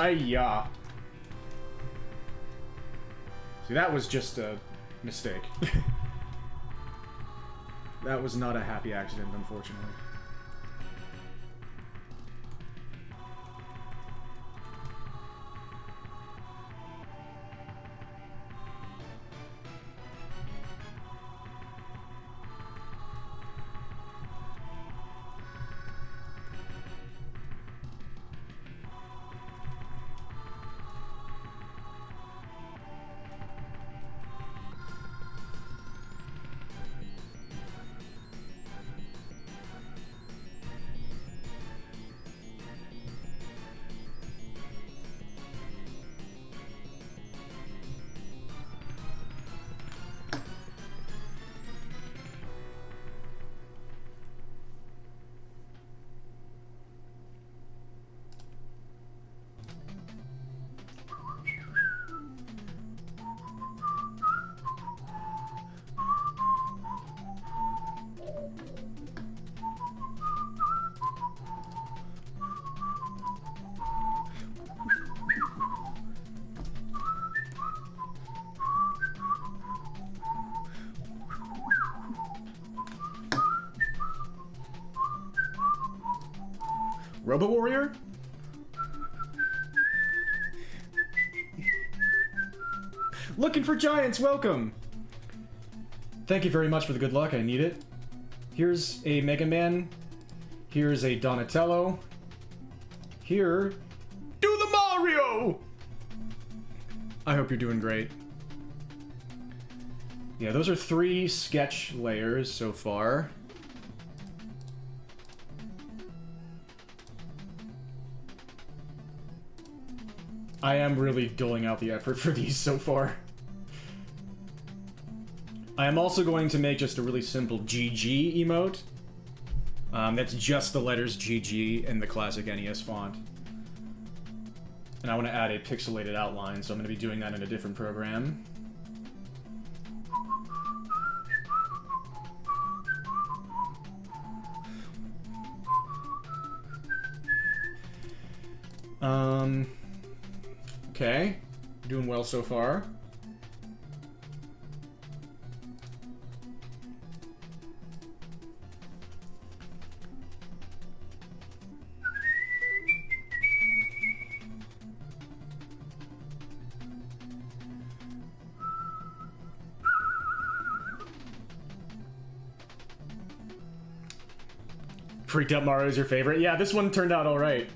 S1: Yeah. See, that was just a mistake. That was not a happy accident, unfortunately. Robo Warrior? Looking for giants, welcome! Thank you very much for the good luck, I need it. Here's a Mega Man. Here's a Donatello. Here... Do the Mario! I hope you're doing great. Yeah, those are 3 sketch layers so far. I am really doling out the effort for these so far. I am also going to make just a really simple GG emote. That's just the letters GG in the classic NES font. And I want to add a pixelated outline, so I'm going to be doing that in a different program. Okay. Doing well so far. Freaked Out Mario is your favorite? Yeah, this one turned out alright.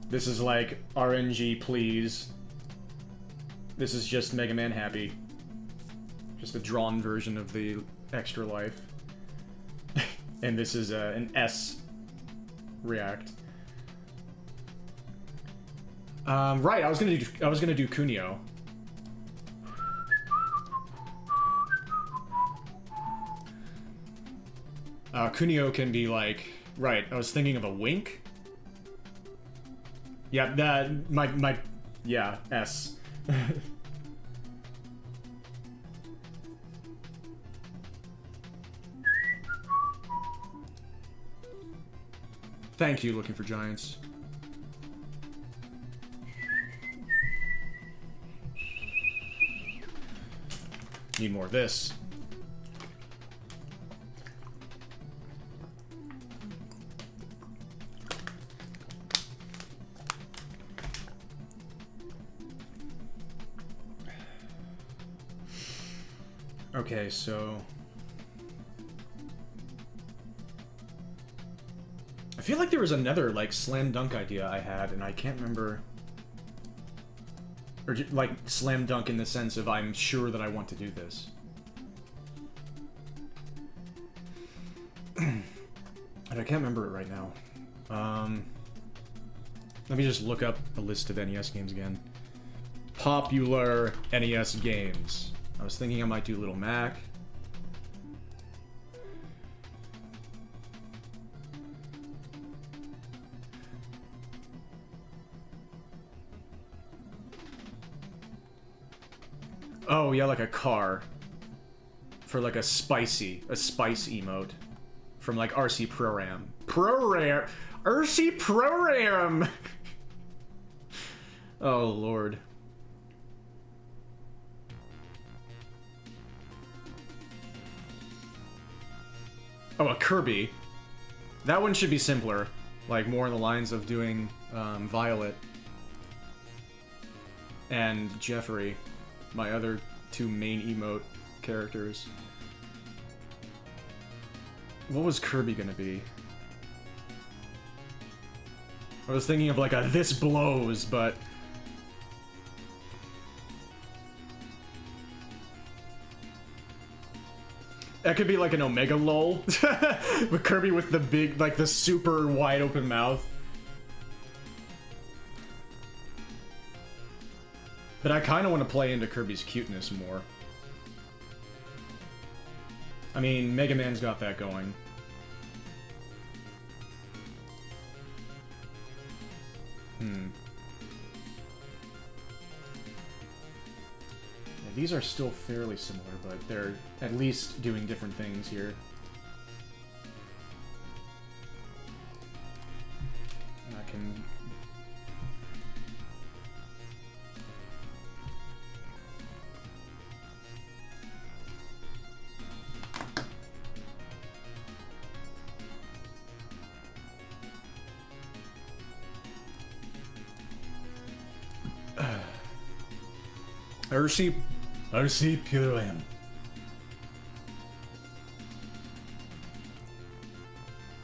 S1: This is like RNG, please. This is just Mega Man happy. Just a drawn version of the Extra Life. And this is an S React. Right, I was gonna do Kunio. Kunio can be like, right, I was thinking of a wink. Yeah, yeah, S. Thank you, Looking for Giants. Need more of this. Okay, so... I feel like there was another, like, slam dunk idea I had, and I can't remember... Or, like, slam dunk in the sense of I'm sure that I want to do this. And I can't remember it right now. Let me just look up a list of NES games again. Popular NES games. I was thinking I might do Little Mac. Oh, yeah, like a car. For like a spice emote. From like RC Pro-Ram. RC Pro-Ram! Oh, Lord. Oh, a Kirby. That one should be simpler. Like, more in the lines of doing Violet and Jeffrey, my other two main emote characters. What was Kirby gonna be? I was thinking of like a "this blows," but... That could be like an Omega lol. With Kirby with the big, like the super wide open mouth. But I kind of want to play into Kirby's cuteness more. I mean, Mega Man's got that going. Yeah, these are still fairly similar, but they're at least doing different things here. And I can... RC Pro-Am.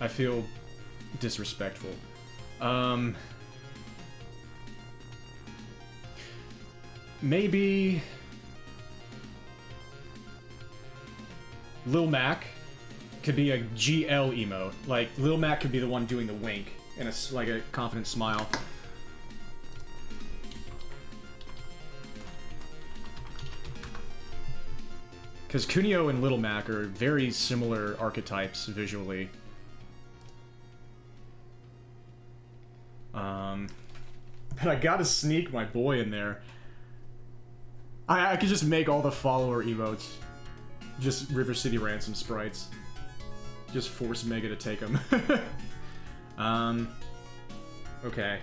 S1: I feel disrespectful. Maybe Lil Mac could be a GL emote. Like, Lil Mac could be the one doing the wink and like a confident smile. Because Kunio and Little Mac are very similar archetypes visually. But I gotta sneak my boy in there. I could just make all the follower emotes just River City Ransom sprites. Just force Mega to take them. Okay.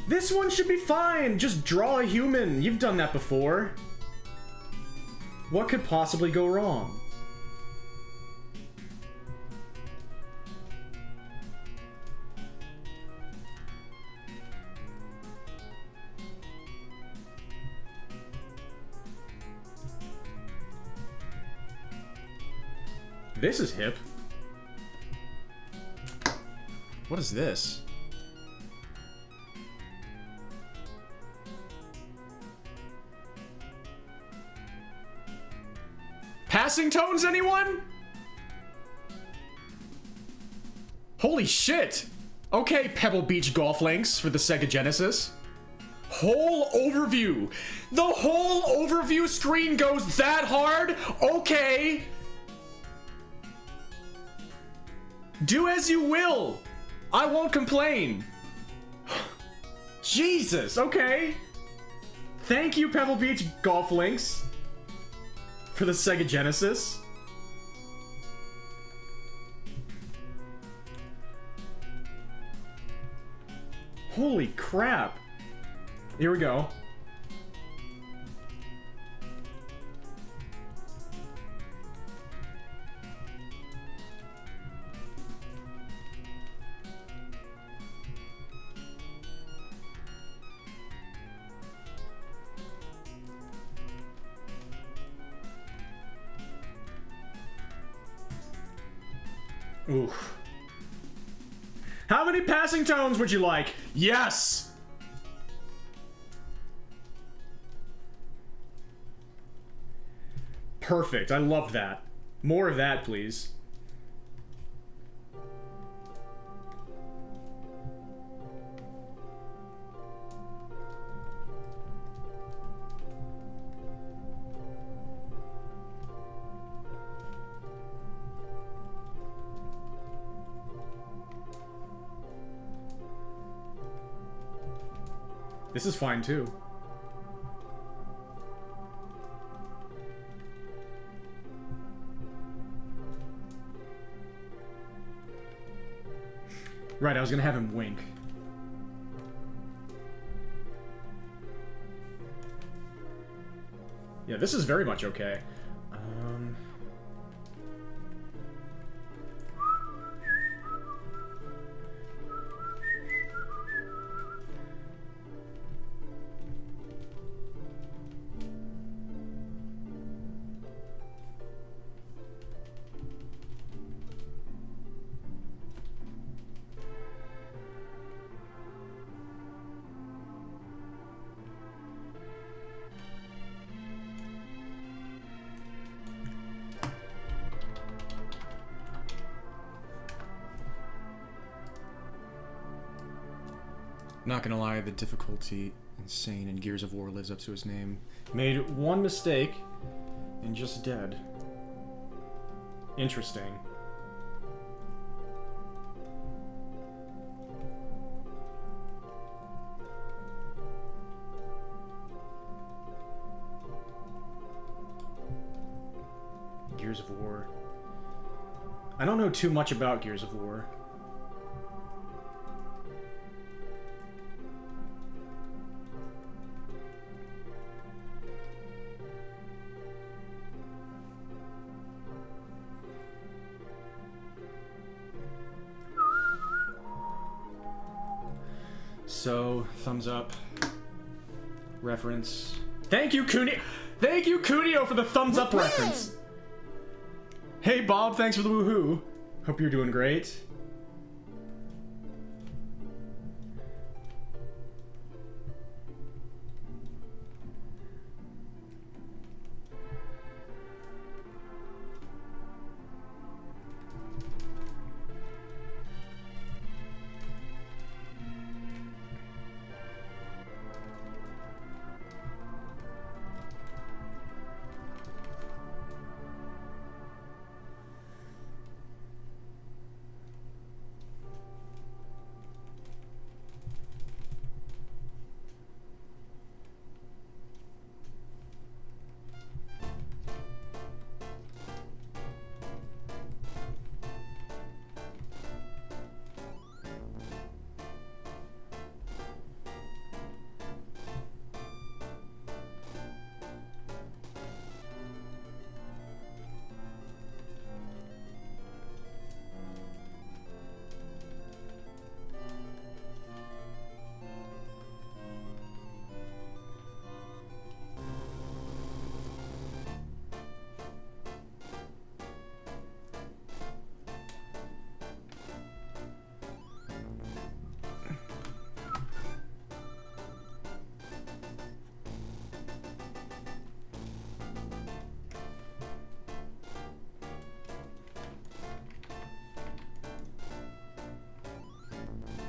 S1: This one should be fine! Just draw a human! You've done that before. What could possibly go wrong? This is hip. What is this? Passing tones, anyone? Holy shit! Okay, Pebble Beach Golf Links for the Sega Genesis. Whole overview! The whole overview screen goes that hard? Okay! Do as you will! I won't complain! Jesus, okay. Thank you, Pebble Beach Golf Links, for the Sega Genesis. Holy crap. Here we go. Oof. How many passing tones would you like? Yes! Perfect. I love that. More of that, please. This is fine, too. Right, I was gonna have him wink. Yeah, this is very much okay. Not gonna lie, the difficulty insane in Gears of War lives up to his name. Made one mistake and just dead. Interesting. Gears of War. I don't know too much about Gears of War. So, thumbs up. Reference. Thank you, Kunio! Thank you, Kunio, for the thumbs up reference! Hey, Bob, thanks for the woohoo. Hope you're doing great.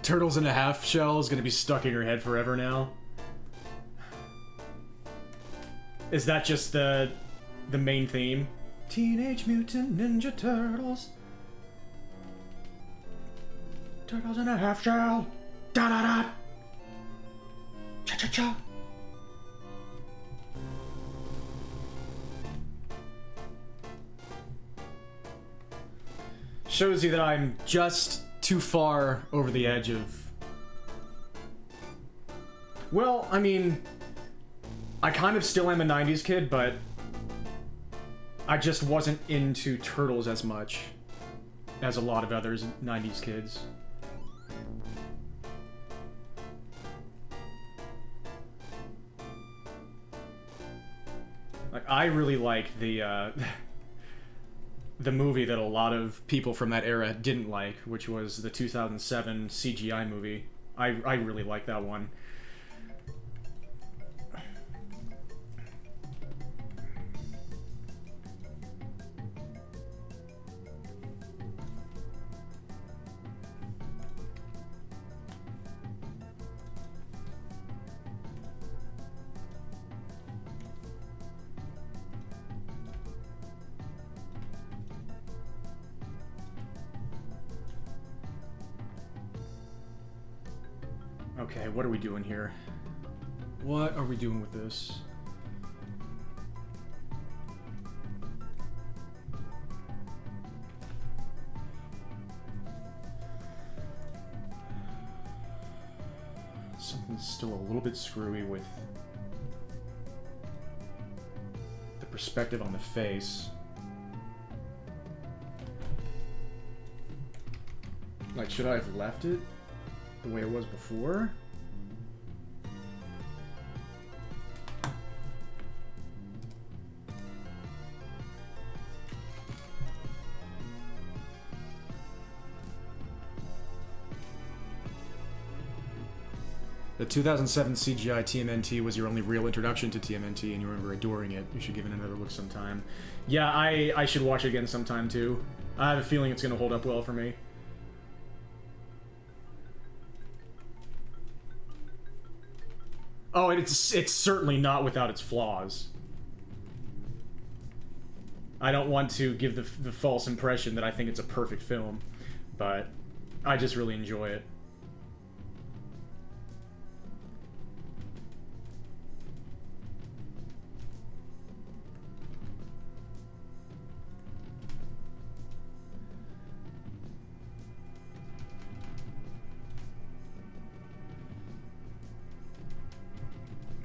S1: Turtles in a half shell is gonna be stuck in your head forever now. Is that just the main theme? Teenage Mutant Ninja Turtles. Turtles in a half shell. Da da da. Cha cha cha. Shows you that I'm just too far over the edge of... Well, I mean, I kind of still am a 90s kid, but I just wasn't into Turtles as much as a lot of other 90s kids. Like, I really like the movie that a lot of people from that era didn't like, which was the 2007 CGI movie. I really like that one. Okay, what are we doing here? What are we doing with this? Something's still a little bit screwy with the perspective on the face. Like, should I have left it the way it was before? The 2007 CGI TMNT was your only real introduction to TMNT, and you remember adoring it. You should give it another look sometime. Yeah, I should watch it again sometime, too. I have a feeling it's going to hold up well for me. Oh, and it's certainly not without its flaws. I don't want to give the false impression that I think it's a perfect film, but I just really enjoy it.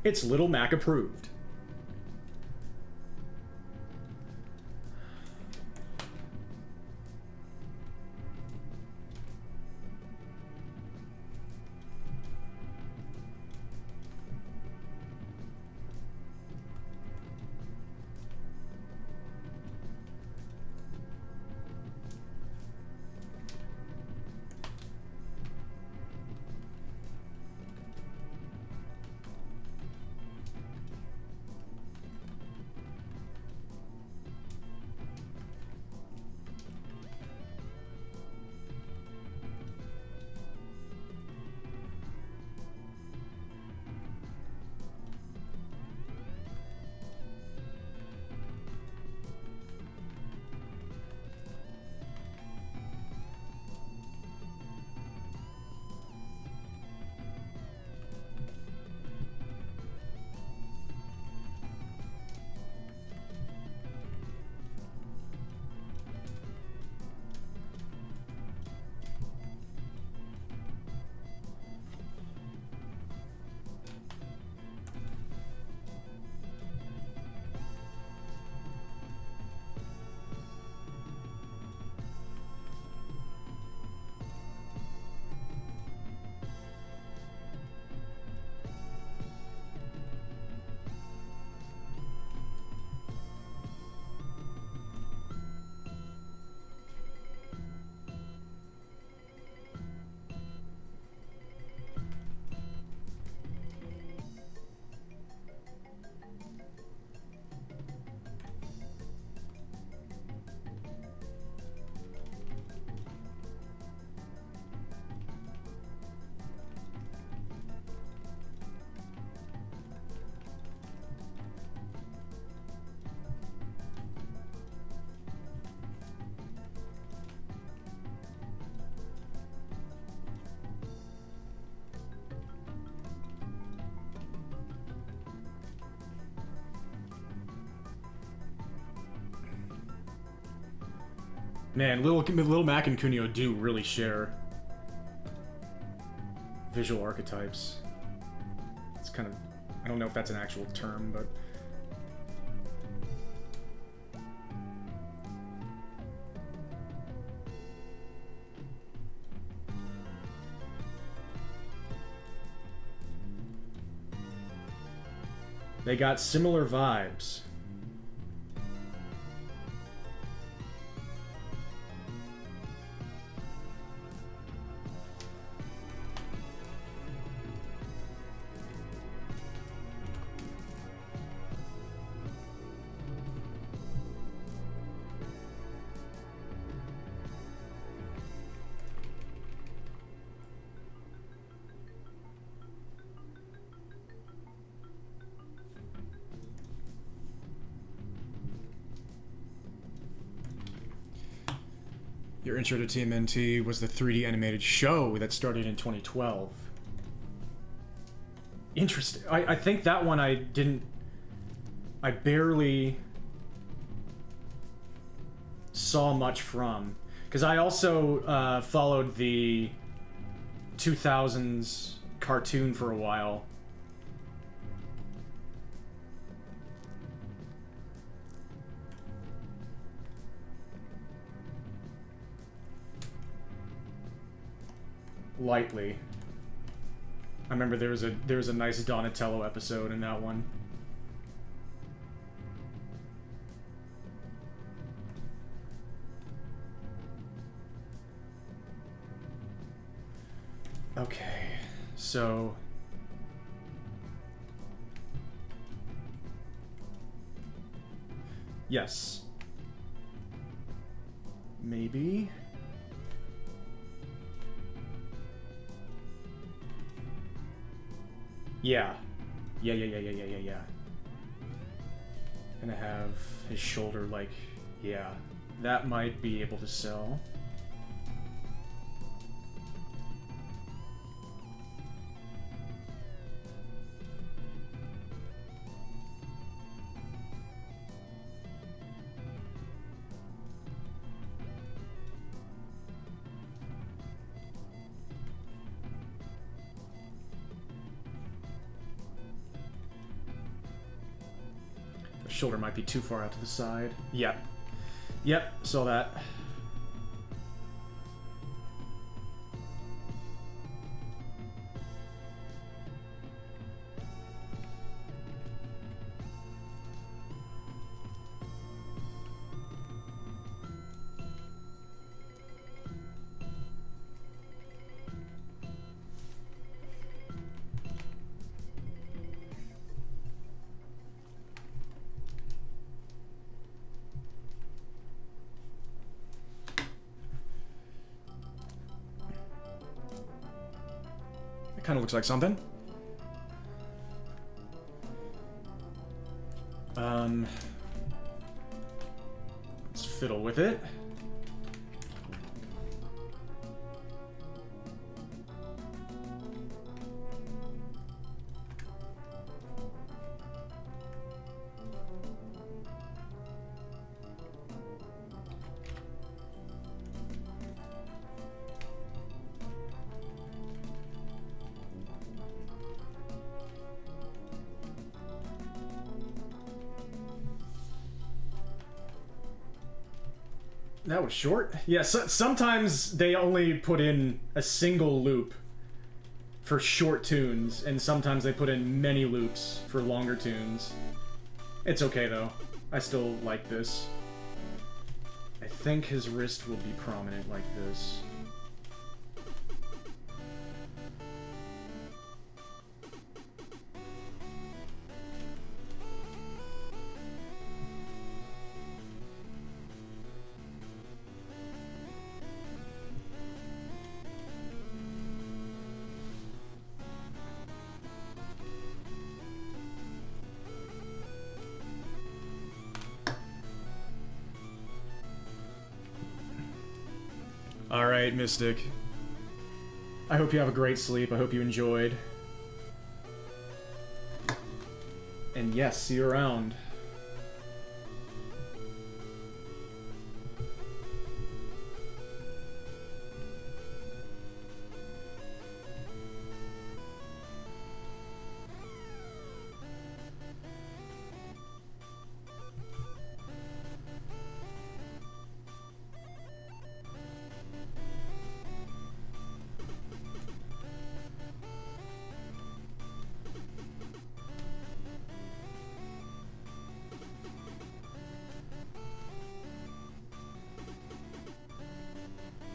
S1: It's Little Mac approved. Man, Little Mac and Kunio do really share visual archetypes. It's kind of... I don't know if that's an actual term, but... They got similar vibes. Your intro to TMNT was the 3D animated show that started in 2012. Interesting. I think that one I barely saw much from. Because I also followed the 2000s cartoon for a while. Lightly. I remember there was a nice Donatello episode in that one. Okay, so yes. Maybe. Yeah. Yeah. Gonna have his shoulder, like, yeah. That might be able to sell. Shoulder might be too far out to the side. Yep. Yep, saw that. Kind of looks like something. Let's fiddle with it. That was short. Yeah, so, sometimes they only put in a single loop for short tunes, and sometimes they put in many loops for longer tunes. It's okay, though. I still like this. I think his wrist will be prominent like this. Alright, Mystic. I hope you have a great sleep. I hope you enjoyed. And yes, see you around.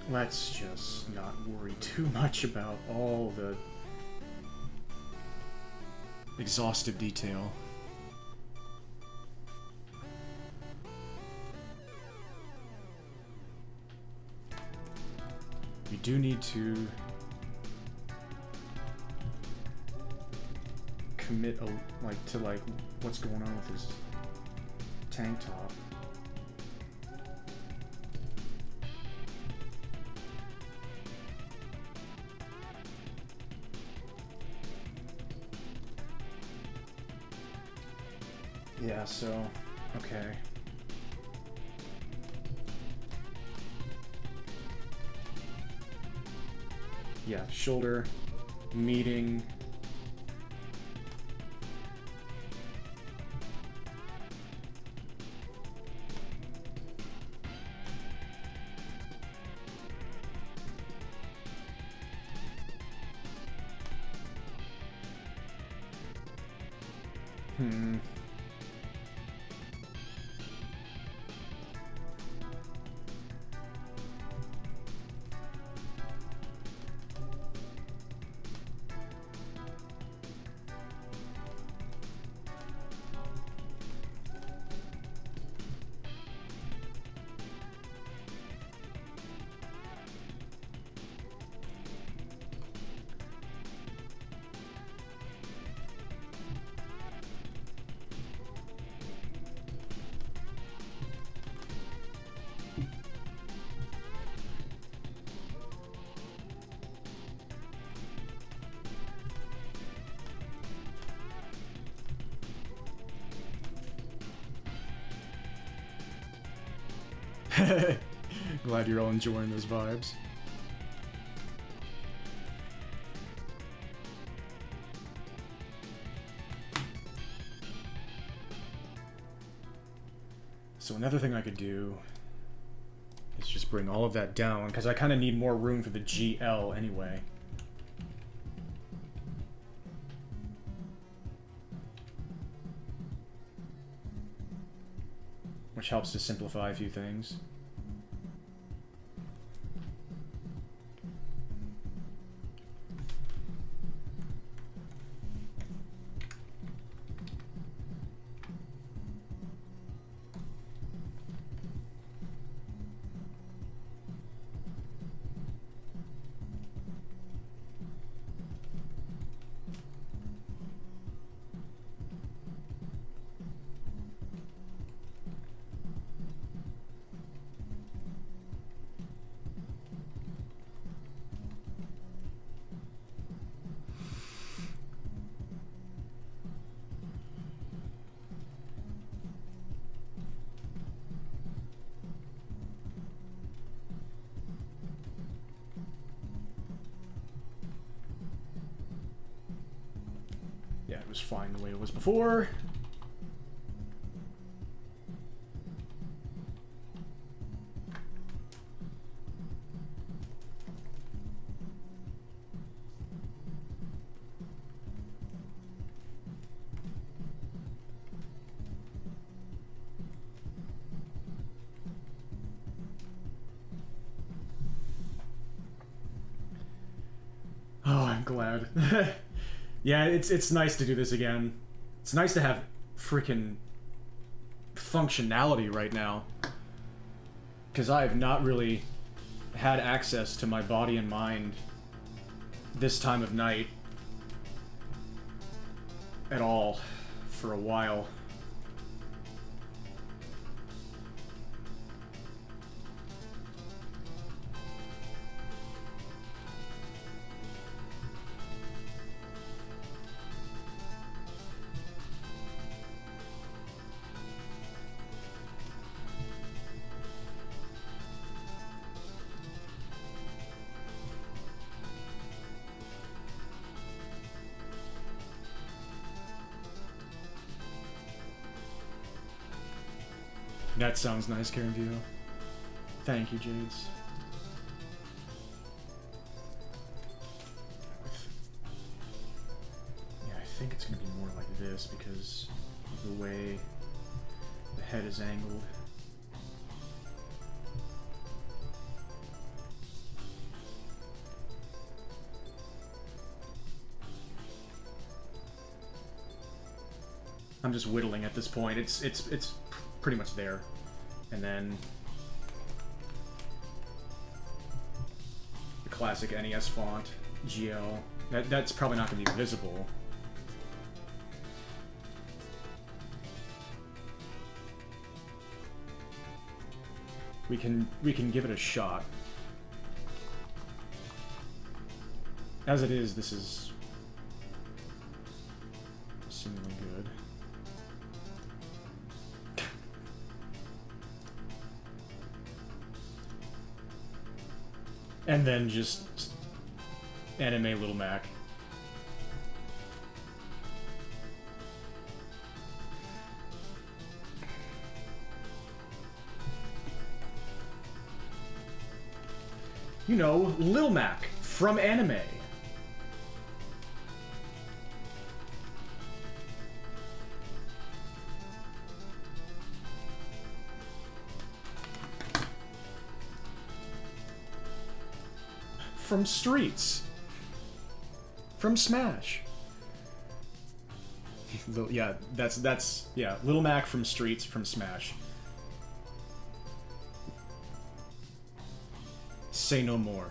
S1: let's just not worry too much about all the exhaustive detail. We do need to commit to what's going on with his tank top. Yeah, so okay. Yeah, shoulder, meeting. Glad you're all enjoying those vibes. So another thing I could do is just bring all of that down, because I kind of need more room for the GL anyway. Which helps to simplify a few things. Yeah, it was fine the way it was before. Oh, I'm glad. Yeah, it's nice to do this again. It's nice to have freaking functionality right now. Because I have not really had access to my body and mind this time of night at all for a while. That sounds nice, Karen View. Thank you, Jades. Yeah, I think it's gonna be more like this because of the way the head is angled. I'm just whittling at this point. It's pretty much there. And then the classic NES font, GL. That's probably not going to be visible. We can give it a shot. As it is, this is seemingly good. And then just anime Little Mac. You know, Lil Mac from anime. From Streets. From Smash. Yeah, that's yeah, Lil Mac from Streets from Smash. Say no more.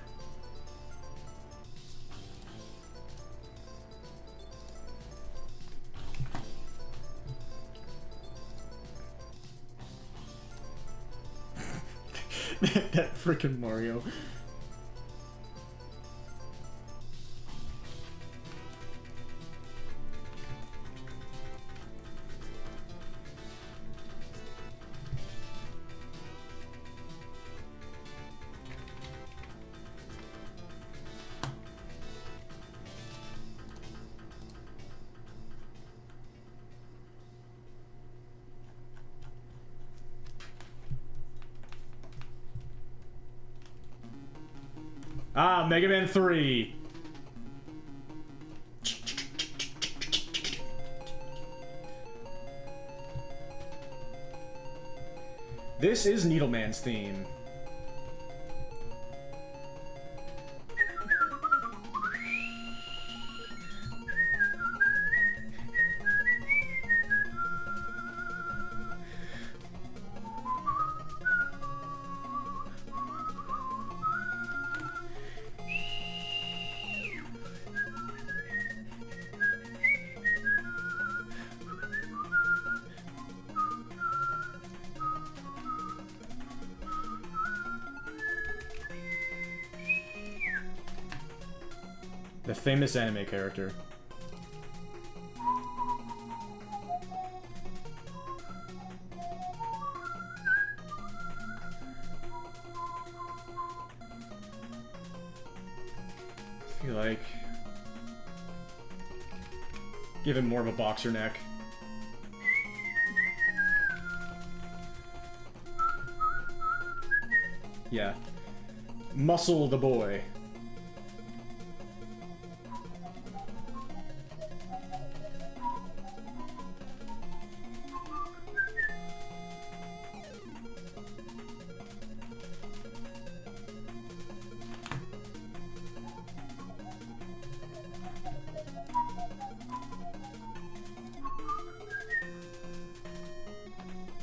S1: That freaking Mario. Ah, Mega Man 3. This is Needleman's theme. The famous anime character. I feel like give him more of a boxer neck. Yeah. Muscle the boy.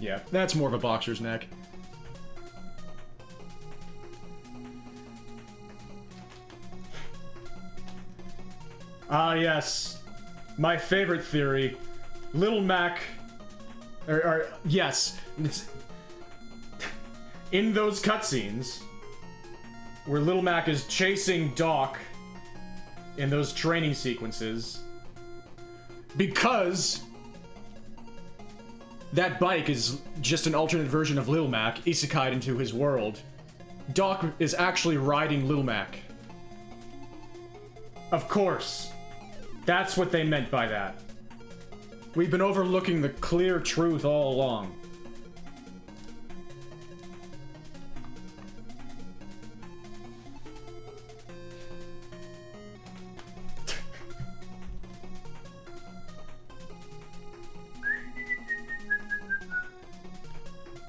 S1: Yeah, that's more of a boxer's neck. Ah, yes. My favorite theory. Little Mac... yes. It's... in those cutscenes, where Little Mac is chasing Doc in those training sequences, because that bike is just an alternate version of Lil Mac, isekai'd into his world. Doc is actually riding Lil Mac. Of course. That's what they meant by that. We've been overlooking the clear truth all along.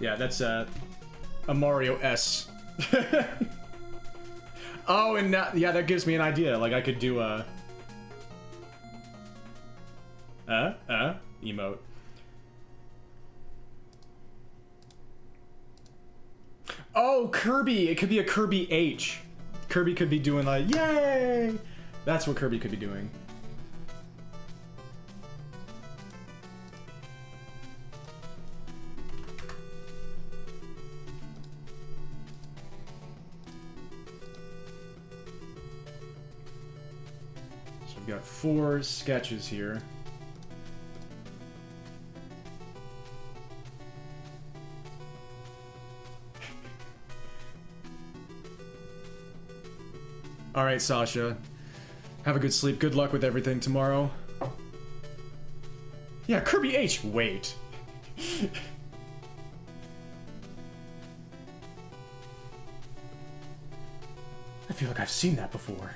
S1: Yeah, that's a Mario S. Oh, and yeah, that gives me an idea. Like, I could do a... emote. Oh, Kirby! It could be a Kirby H. Kirby could be doing like, yay! That's what Kirby could be doing. So we've got 4 sketches here. Alright, Sasha. Have a good sleep. Good luck with everything tomorrow. Yeah, Kirby H. Wait. I feel like I've seen that before.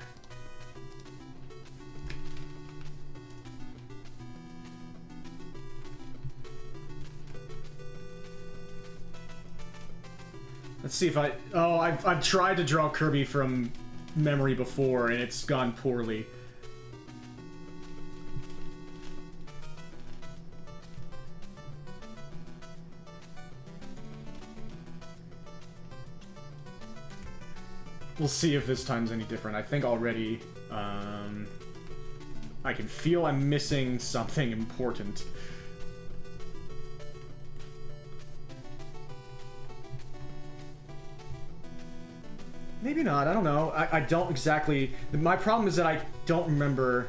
S1: Let's see if I... Oh, I've tried to draw Kirby from memory before, and it's gone poorly. We'll see if this time's any different. I think already, I can feel I'm missing something important. Maybe not, I don't know. I don't exactly... My problem is that I don't remember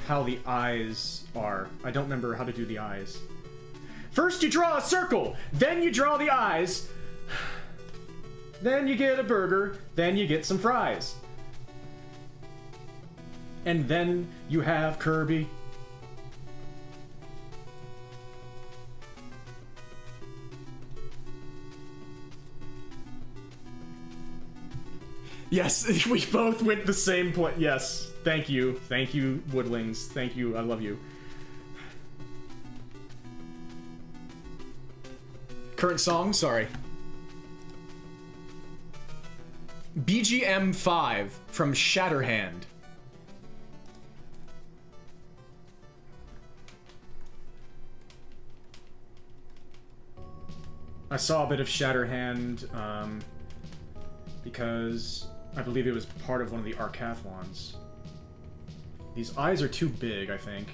S1: how the eyes are. I don't remember how to do the eyes. First you draw a circle, then you draw the eyes, then you get a burger, then you get some fries. And then you have Kirby. Yes, we both went the same point. Yes, thank you. Thank you, Woodlings. Thank you, I love you. Current song? Sorry. BGM 5 from Shatterhand. I saw a bit of Shatterhand, because I believe it was part of one of the Arcathlons. These eyes are too big, I think.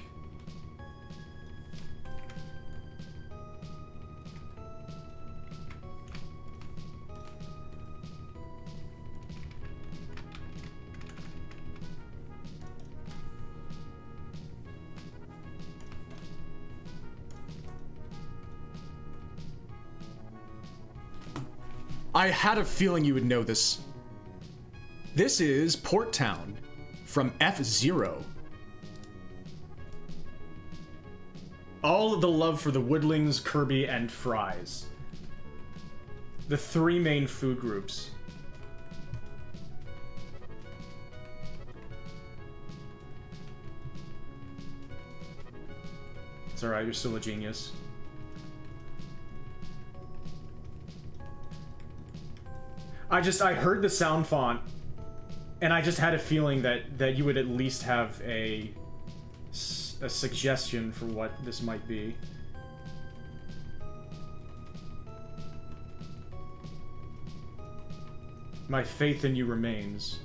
S1: I had a feeling you would know this. This is Port Town from F-Zero. All of the love for the Woodlings, Kirby, and Fries. The 3 main food groups. It's alright, you're still a genius. I heard the sound font, and I just had a feeling that you would at least have a suggestion for what this might be. My faith in you remains.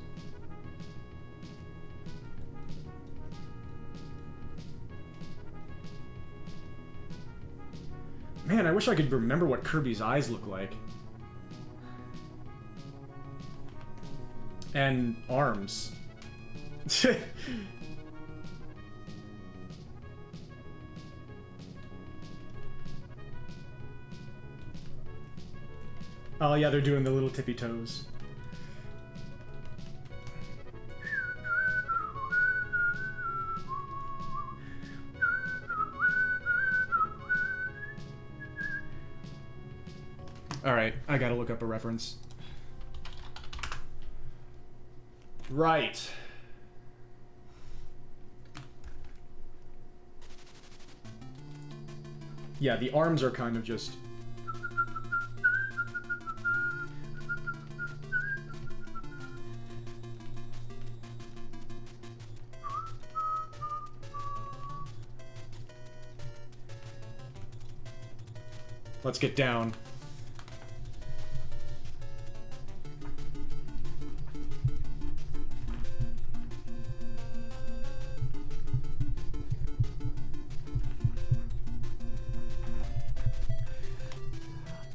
S1: Man, I wish I could remember what Kirby's eyes look like. And arms. Oh yeah, they're doing the little tippy toes. Alright, I gotta look up a reference. Right. Yeah, the arms are kind of just... Let's get down.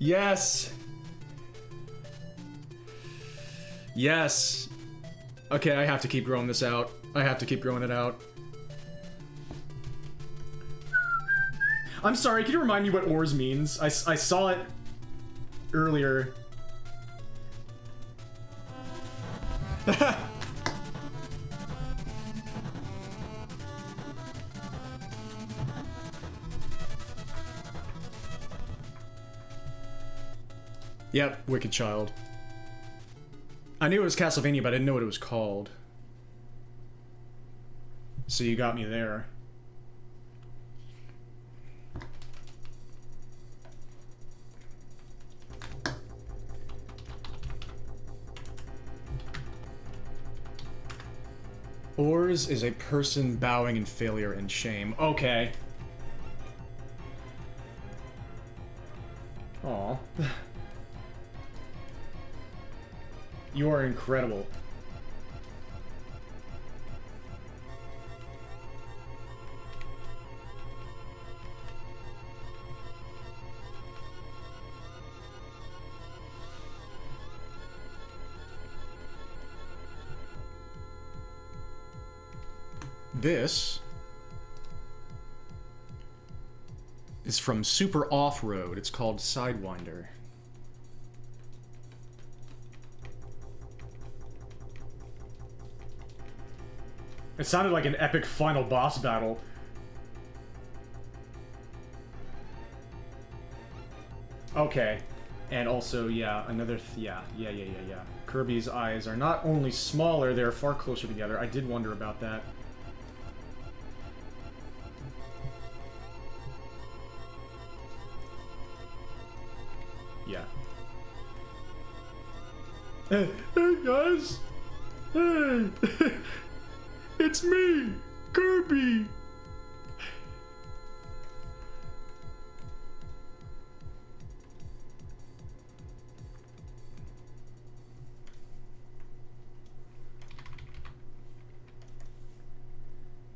S1: Yes! Yes! Okay, I have to keep growing this out. I have to keep growing it out. I'm sorry, can you remind me what ores means? I saw it earlier. Yep, Wicked Child. I knew it was Castlevania, but I didn't know what it was called. So you got me there. Ors is a person bowing in failure and shame. Okay. Aw. You are incredible. This is from Super Off-Road. It's called Sidewinder. It sounded like an epic final boss battle. Okay. And also, yeah, another... yeah. Kirby's eyes are not only smaller, they're far closer together. I did wonder about that. Yeah. Hey guys! Hey! It's me! Kirby!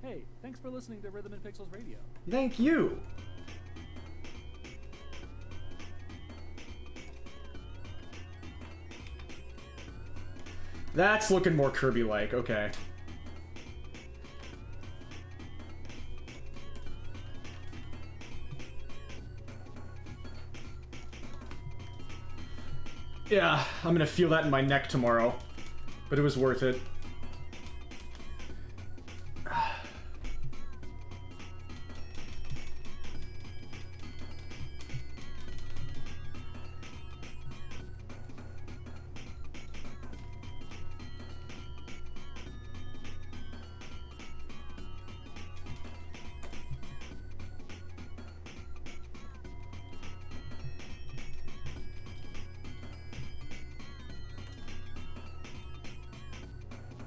S2: Hey, thanks for listening to Rhythm and Pixels Radio.
S1: Thank you! That's looking more Kirby-like, okay. Yeah, I'm gonna feel that in my neck tomorrow. But it was worth it.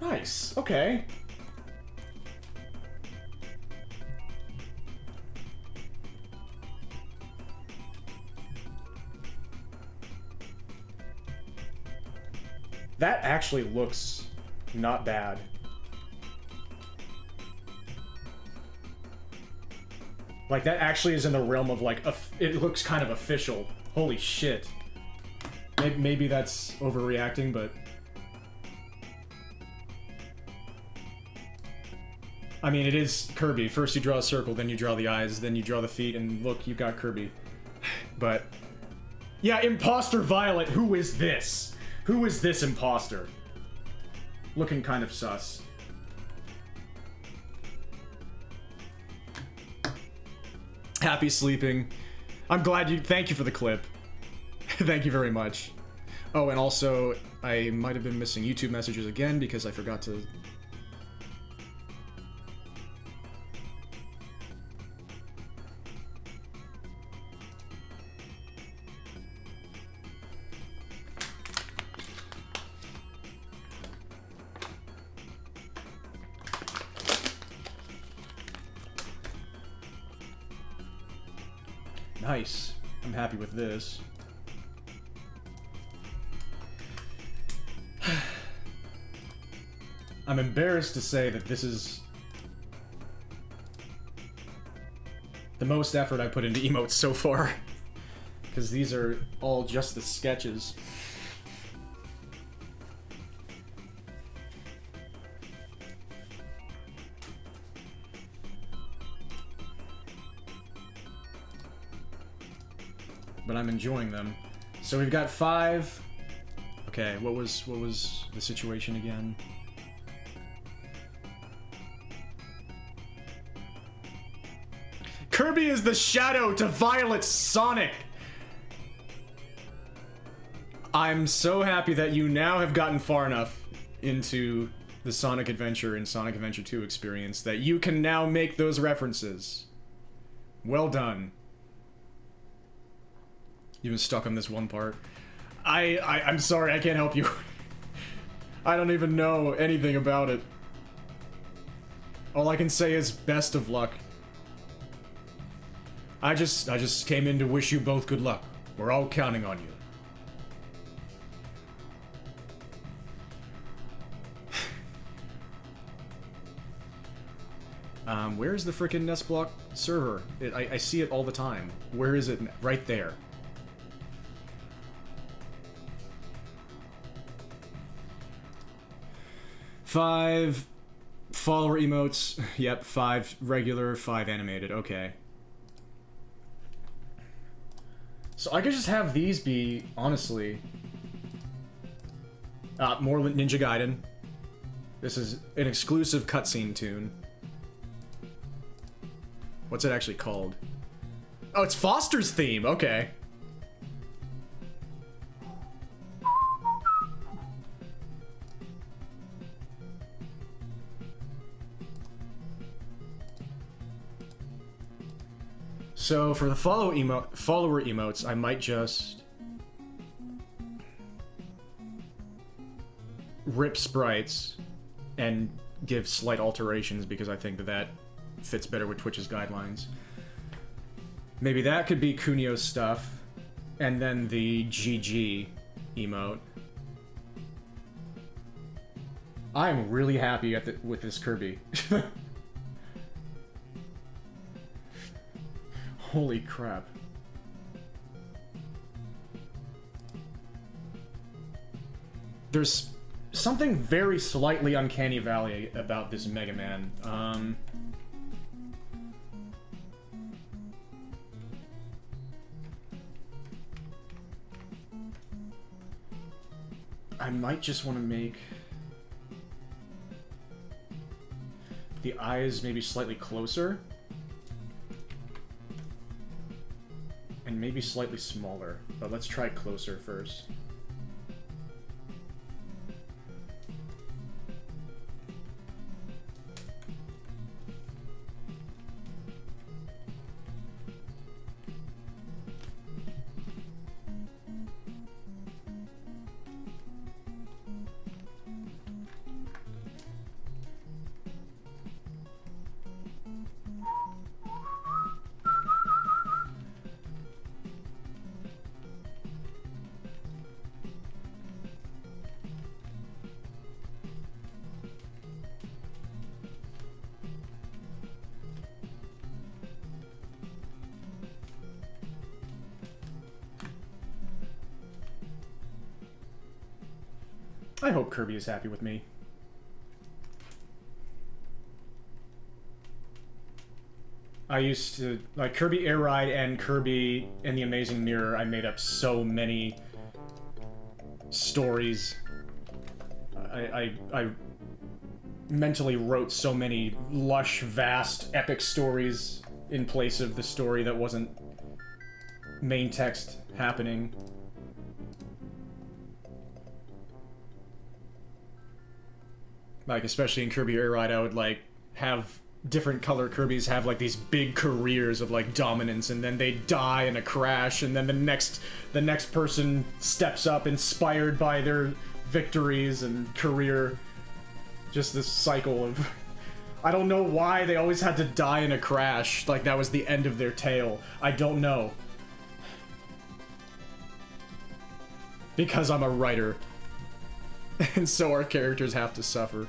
S1: Nice, okay. That actually looks not bad. Like, that actually is in the realm of, like, it looks kind of official. Holy shit. Maybe that's overreacting, but... I mean, it is Kirby. First you draw a circle, then you draw the eyes, then you draw the feet, and look, you got Kirby. But... yeah, Imposter Violet, who is this? Who is this imposter? Looking kind of sus. Happy sleeping. I'm glad you... thank you for the clip. Thank you very much. Oh, and also, I might have been missing YouTube messages again because I forgot to... Nice. I'm happy with this. I'm embarrassed to say that this is the most effort I put into emotes so far. because these are all just the sketches. But I'm enjoying them. So we've got 5. Okay, what was the situation again? Kirby is the shadow to Violet's Sonic! I'm so happy that you now have gotten far enough into the Sonic Adventure and Sonic Adventure 2 experience that you can now make those references. Well done. You've been stuck on this one part. I'm sorry, I can't help you. I don't even know anything about it. All I can say is best of luck. I just came in to wish you both good luck. We're all counting on you. Where's the frickin' Nest Block server? I see it all the time. Where is it? Right there. Five follower emotes. Yep, 5 regular, 5 animated. Okay. So I could just have these be, honestly, more Ninja Gaiden. This is an exclusive cutscene tune. What's it actually called? Oh, it's Foster's theme. Okay. So for the follower emotes, I might just rip sprites and give slight alterations because I think that fits better with Twitch's guidelines. Maybe that could be Kunio's stuff, and then the GG emote. I'm really happy with this Kirby. Holy crap. There's something very slightly Uncanny Valley about this Mega Man. I might just want to make the eyes maybe slightly closer. And maybe slightly smaller, but let's try closer first. I hope Kirby is happy with me. I used to, like, Kirby Air Ride and Kirby and the Amazing Mirror, I made up so many stories. I mentally wrote so many lush, vast, epic stories in place of the story that wasn't main text happening. Like, especially in Kirby Air Ride, I would, like, have different color Kirbys have, like, these big careers of, like, dominance, and then they die in a crash, and then the next person steps up inspired by their victories and career. Just this cycle of... I don't know why they always had to die in a crash, like that was the end of their tale. I don't know. Because I'm a writer. And so our characters have to suffer.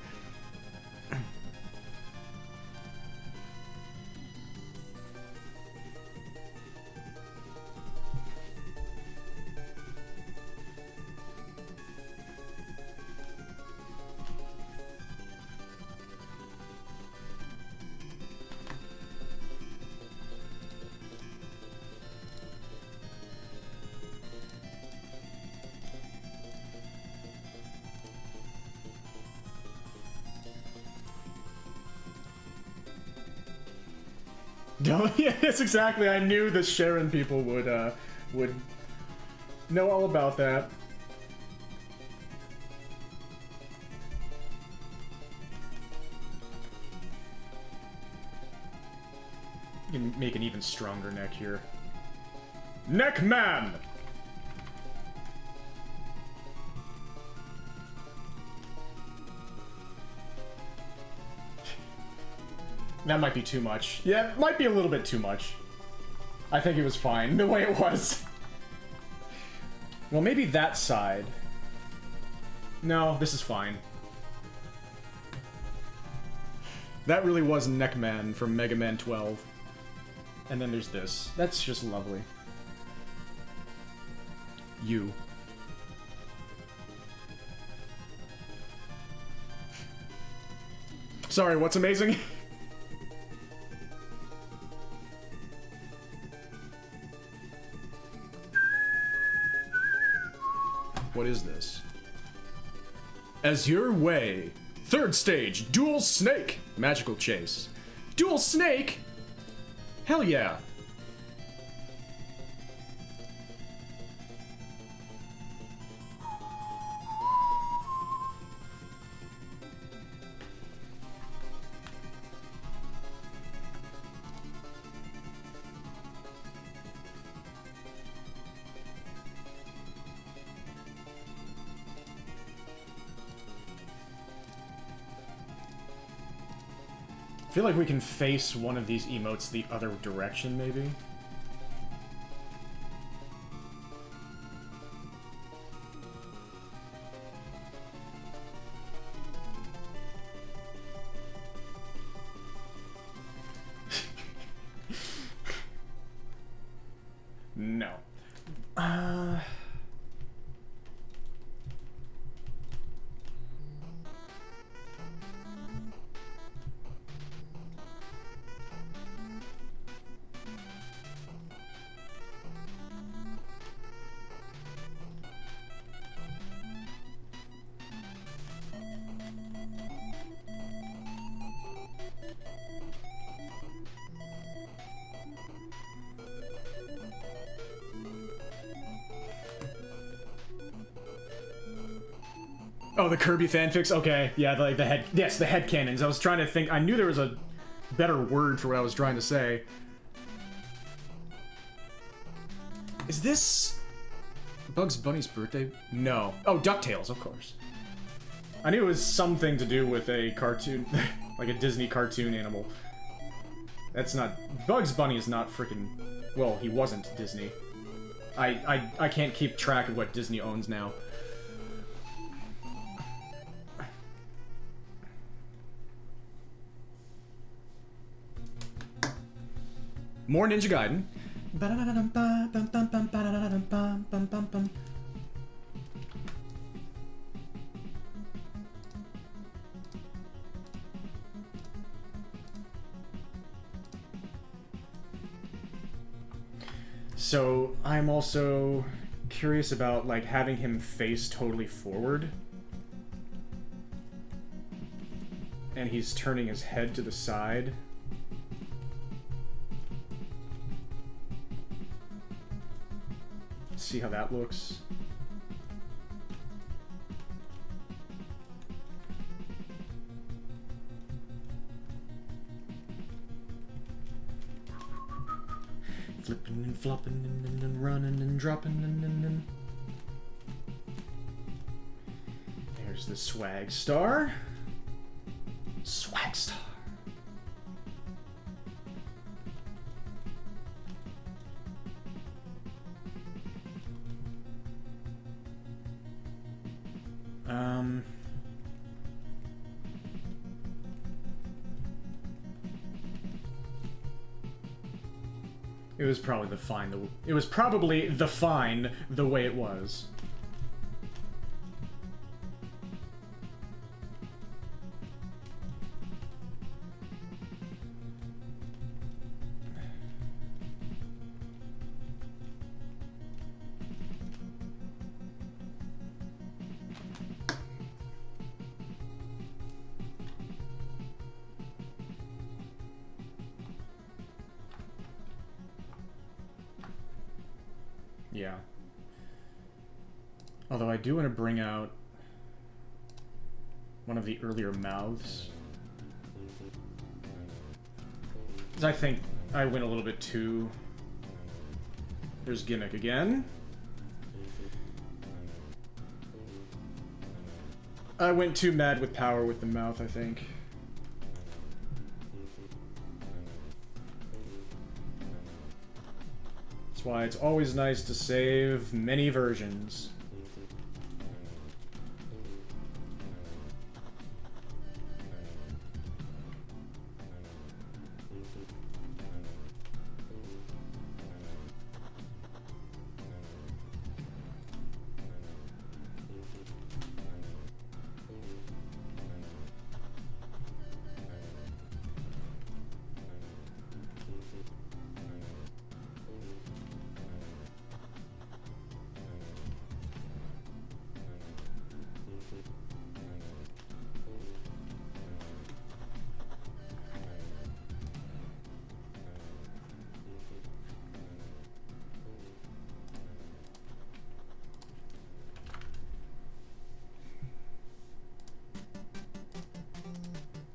S1: Don't, yeah, yes, exactly. I knew the Sharon people would know all about that. You can make an even stronger neck here. Neck man! That might be too much. Yeah, it might be a little bit too much. I think it was fine, the way it was. Well, maybe that side. No, this is fine. That really was Neckman from Mega Man 12. And then there's this. That's just lovely. You. Sorry, what's amazing? What is this? As your way. Third stage, Dual Snake. Magical Chase. Dual Snake? Hell yeah. I feel like we can face one of these emotes the other direction, maybe? No. Oh, the Kirby fanfics? Okay, yeah, like the head... Yes, the headcanons. I was trying to think... I knew there was a better word for what I was trying to say. Is this... Bugs Bunny's birthday? No. Oh, DuckTales, of course. I knew it was something to do with a cartoon... like a Disney cartoon animal. That's not... Bugs Bunny is not freaking... Well, he wasn't Disney. I can't keep track of what Disney owns now. More Ninja Gaiden. So, I'm also curious about, like, having him face totally forward. And he's turning his head to the side. See how that looks. Flipping and flopping and running and dropping and there's the Swag Star. Swag Star. It was probably the fine. It was probably the fine the way it was. Yeah. Although I do want to bring out one of the earlier mouths. Because I think I went a little bit too... There's Gimmick again. I went too mad with power with the mouth, I think. That's why it's always nice to save many versions.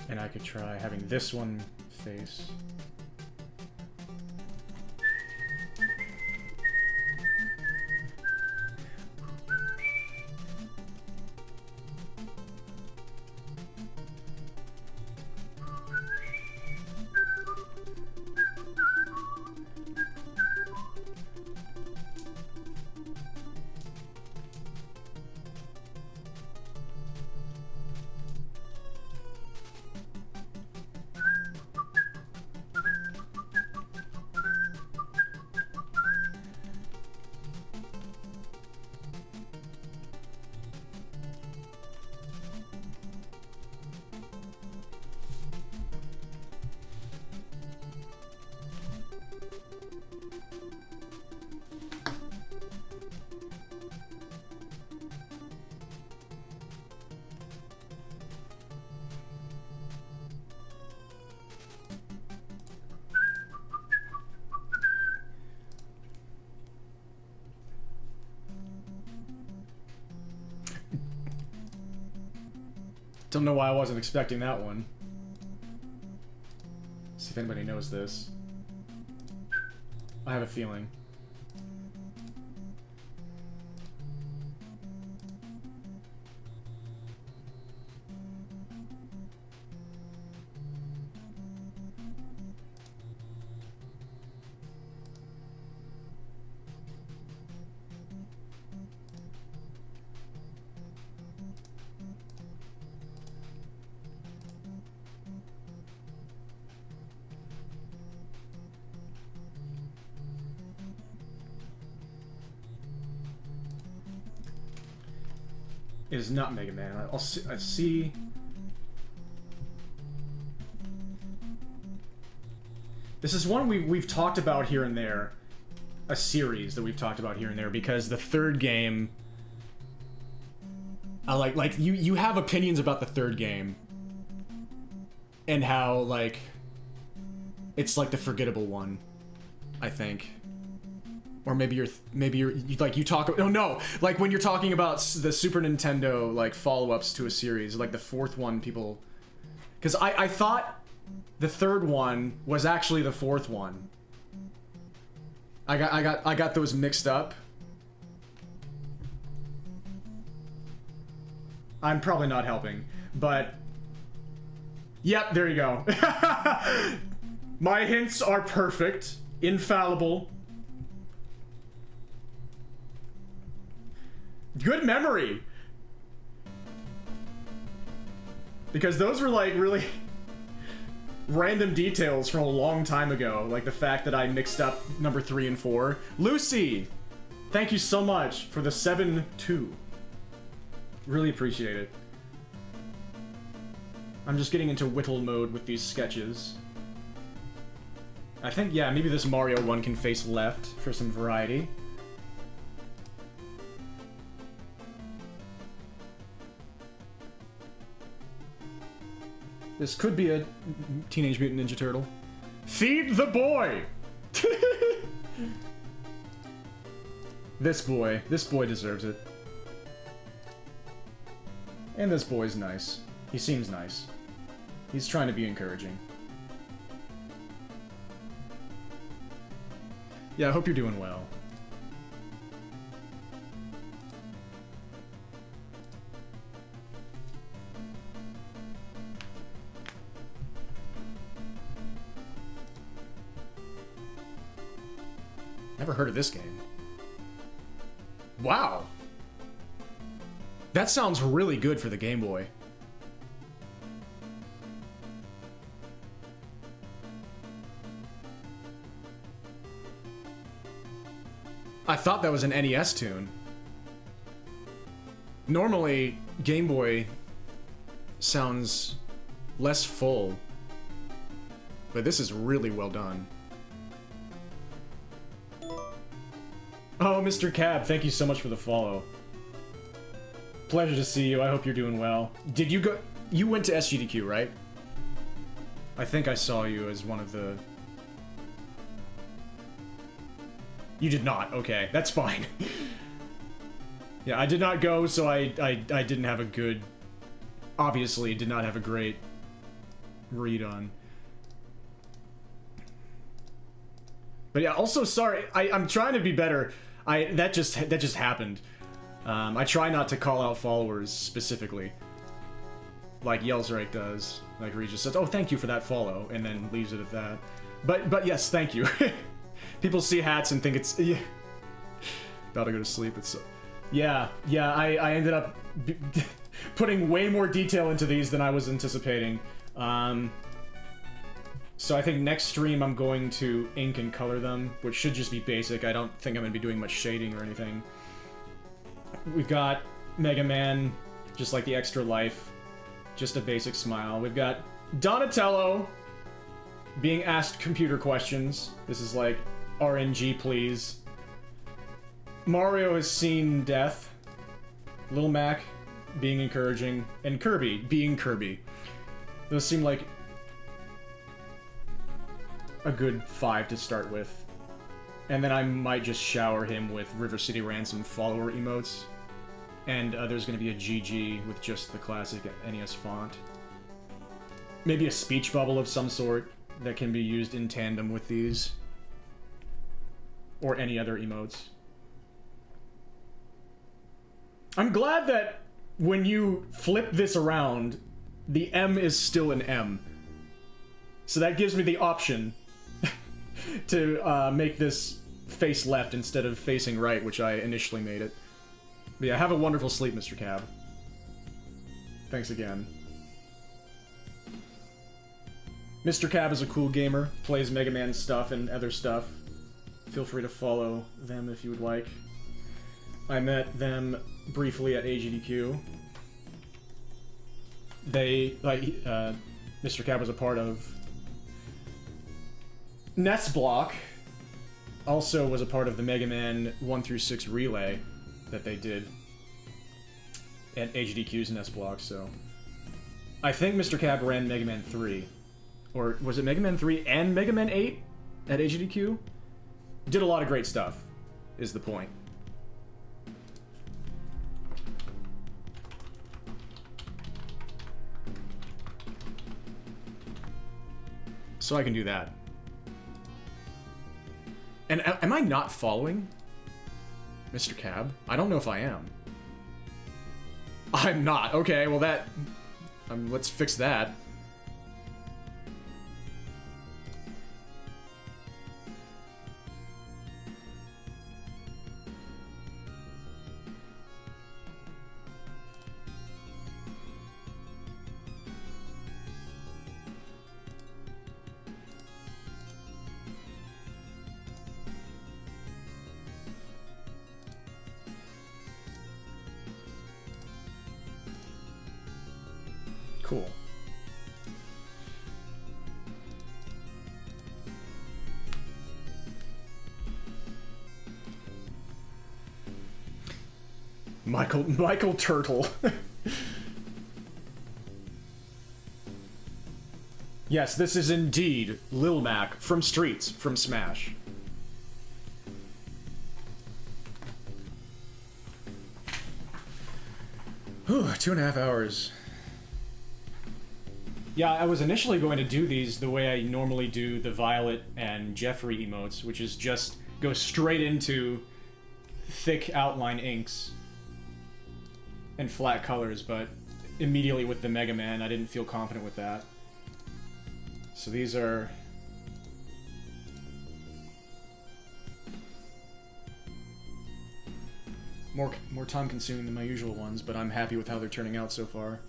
S1: And I could try having this one face. Don't know why I wasn't expecting that one. See if anybody knows this. I have a feeling. It is not Mega Man. I see. This is one we've talked about here and there. A series that we've talked about here and there, because the third game... like you have opinions about the third game. And how, like... It's like the forgettable one, I think. Or maybe you're like you talk. Oh no! Like when you're talking about the Super Nintendo like follow-ups to a series, like the fourth one, people, because I thought the third one was actually the fourth one. I got those mixed up. I'm probably not helping, but yep, there you go. My hints are perfect, infallible. Good memory! Because those were like really random details from a long time ago. Like the fact that I mixed up number 3 and 4. Lucy! Thank you so much for the 7-2. Really appreciate it. I'm just getting into whittle mode with these sketches. I think, yeah, maybe this Mario one can face left for some variety. This could be a Teenage Mutant Ninja Turtle. Feed the boy! This boy deserves it. And this boy's nice. He seems nice. He's trying to be encouraging. Yeah, I hope you're doing well. Never heard of this game. Wow. That sounds really good for the Game Boy. I thought that was an NES tune. Normally, Game Boy sounds less full, but this is really well done. Oh, Mr. Cab, thank you so much for the follow. Pleasure to see you. I hope you're doing well. Did you go... You went to SGDQ, right? I think I saw you as one of the... You did not. Okay, that's fine. Yeah, I did not go, so I didn't have a good... Obviously, did not have a great read on. But yeah, also sorry. I'm trying to be better. That just happened. I try not to call out followers specifically, like Yelzrake does. Like where he just says, "Oh, thank you for that follow," and then leaves it at that. But yes, thank you. People see hats and think it's yeah. About to go to sleep. It's yeah. I ended up putting way more detail into these than I was anticipating. So I think next stream I'm going to ink and color them, which should just be basic. I don't think I'm going to be doing much shading or anything. We've got Mega Man, just like the extra life, just a basic smile. We've got Donatello being asked computer questions. This is like RNG, please. Mario has seen death. Lil Mac being encouraging, and Kirby being Kirby. Those seem like a good 5 to start with. And then I might just shower him with River City Ransom follower emotes. And there's going to be a GG with just the classic NES font. Maybe a speech bubble of some sort that can be used in tandem with these. Or any other emotes. I'm glad that when you flip this around, the M is still an M. So that gives me the option to make this face left instead of facing right, which I initially made it. But yeah, have a wonderful sleep, Mr. Cab. Thanks again. Mr. Cab is a cool gamer, plays Mega Man stuff and other stuff. Feel free to follow them if you would like. I met them briefly at AGDQ. They, like, Mr. Cab was a part of NES Block, also was a part of the Mega Man 1 through 6 relay that they did at AGDQ's NES Block, so... I think Mr. Cab ran Mega Man 3. Or was it Mega Man 3 and Mega Man 8 at AGDQ? Did a lot of great stuff, is the point. So I can do that. And am I not following Mr. Cab? I don't know if I am. I'm not. Okay, well that... let's fix that. Cool. Michael Turtle. Yes, this is indeed Lil Mac from Streets from Smash. Whew, 2.5 hours. Yeah, I was initially going to do these the way I normally do the Violet and Jeffrey emotes, which is just go straight into thick outline inks and flat colors, but immediately with the Mega Man, I didn't feel confident with that. So these are... more time consuming than my usual ones, but I'm happy with how they're turning out so far.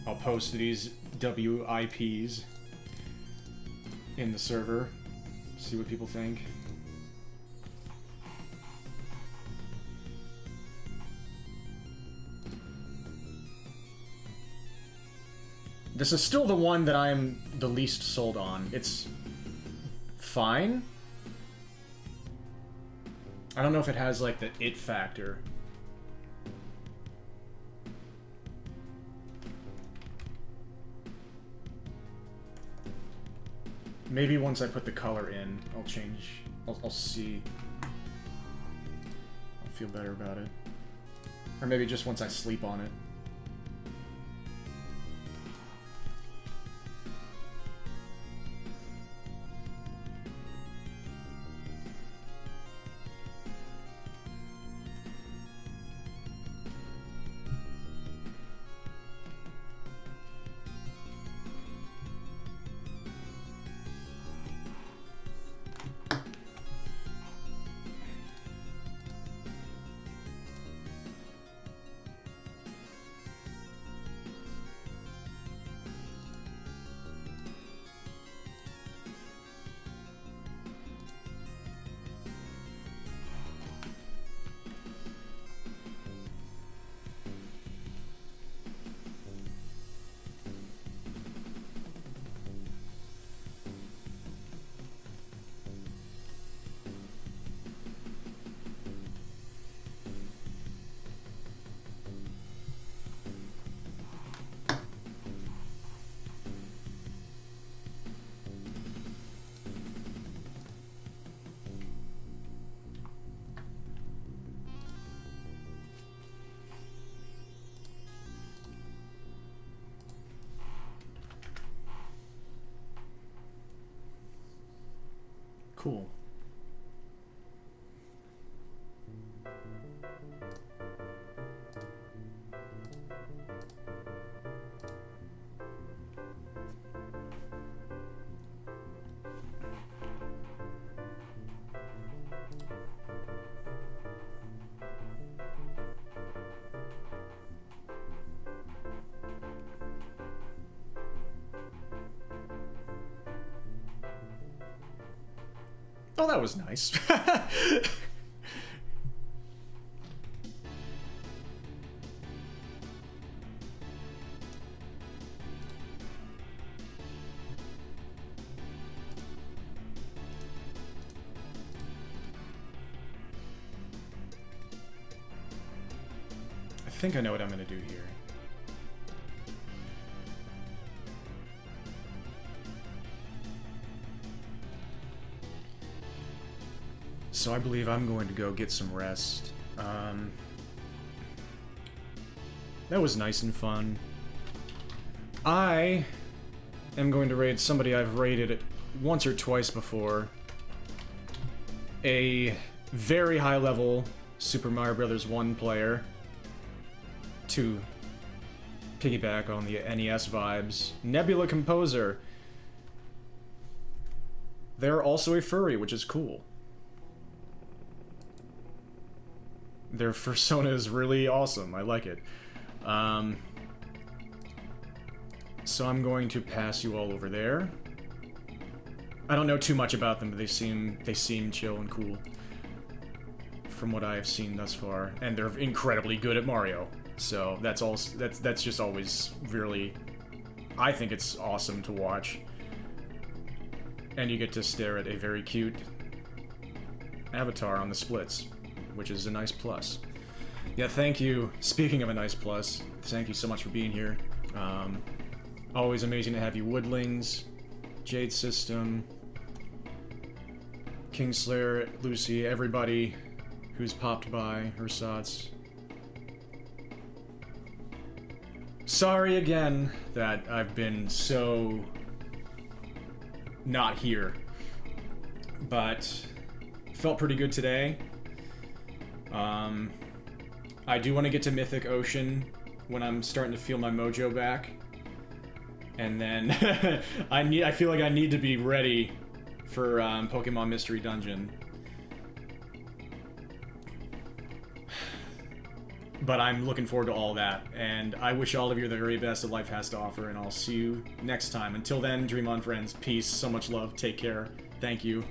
S1: I'll post these WIPs in the server, see what people think. This is still the one that I'm the least sold on. It's fine. I don't know if it has, like, the it factor. Maybe once I put the color in, I'll change. I'll see. I'll feel better about it. Or maybe just once I sleep on it. Cool. Oh, that was nice. I think I know what I'm gonna do here. So I believe I'm going to go get some rest. That was nice and fun. I am going to raid somebody I've raided once or twice before. A very high-level Super Mario Bros. 1 player. To piggyback on the NES vibes. Nebula Composer. They're also a furry, which is cool. Their persona is really awesome. I like it. So I'm going to pass you all over there. I don't know too much about them, but they seem chill and cool from what I have seen thus far, and they're incredibly good at Mario. So that's just always really, I think it's awesome to watch. And you get to stare at a very cute avatar on the splits, which is a nice plus. Yeah, thank you. Speaking of a nice plus, thank you so much for being here. Always amazing to have you, Woodlings, Jade System, Kingslayer, Lucy, everybody who's popped by, Ersatz. Sorry again that I've been so not here, but felt pretty good today. I do want to get to Mythic Ocean when I'm starting to feel my mojo back, and then I feel like I need to be ready for Pokemon Mystery Dungeon. But I'm looking forward to all that, and I wish all of you the very best that life has to offer, and I'll see you next time. Until then, dream on, friends. Peace. So much love. Take care. Thank you.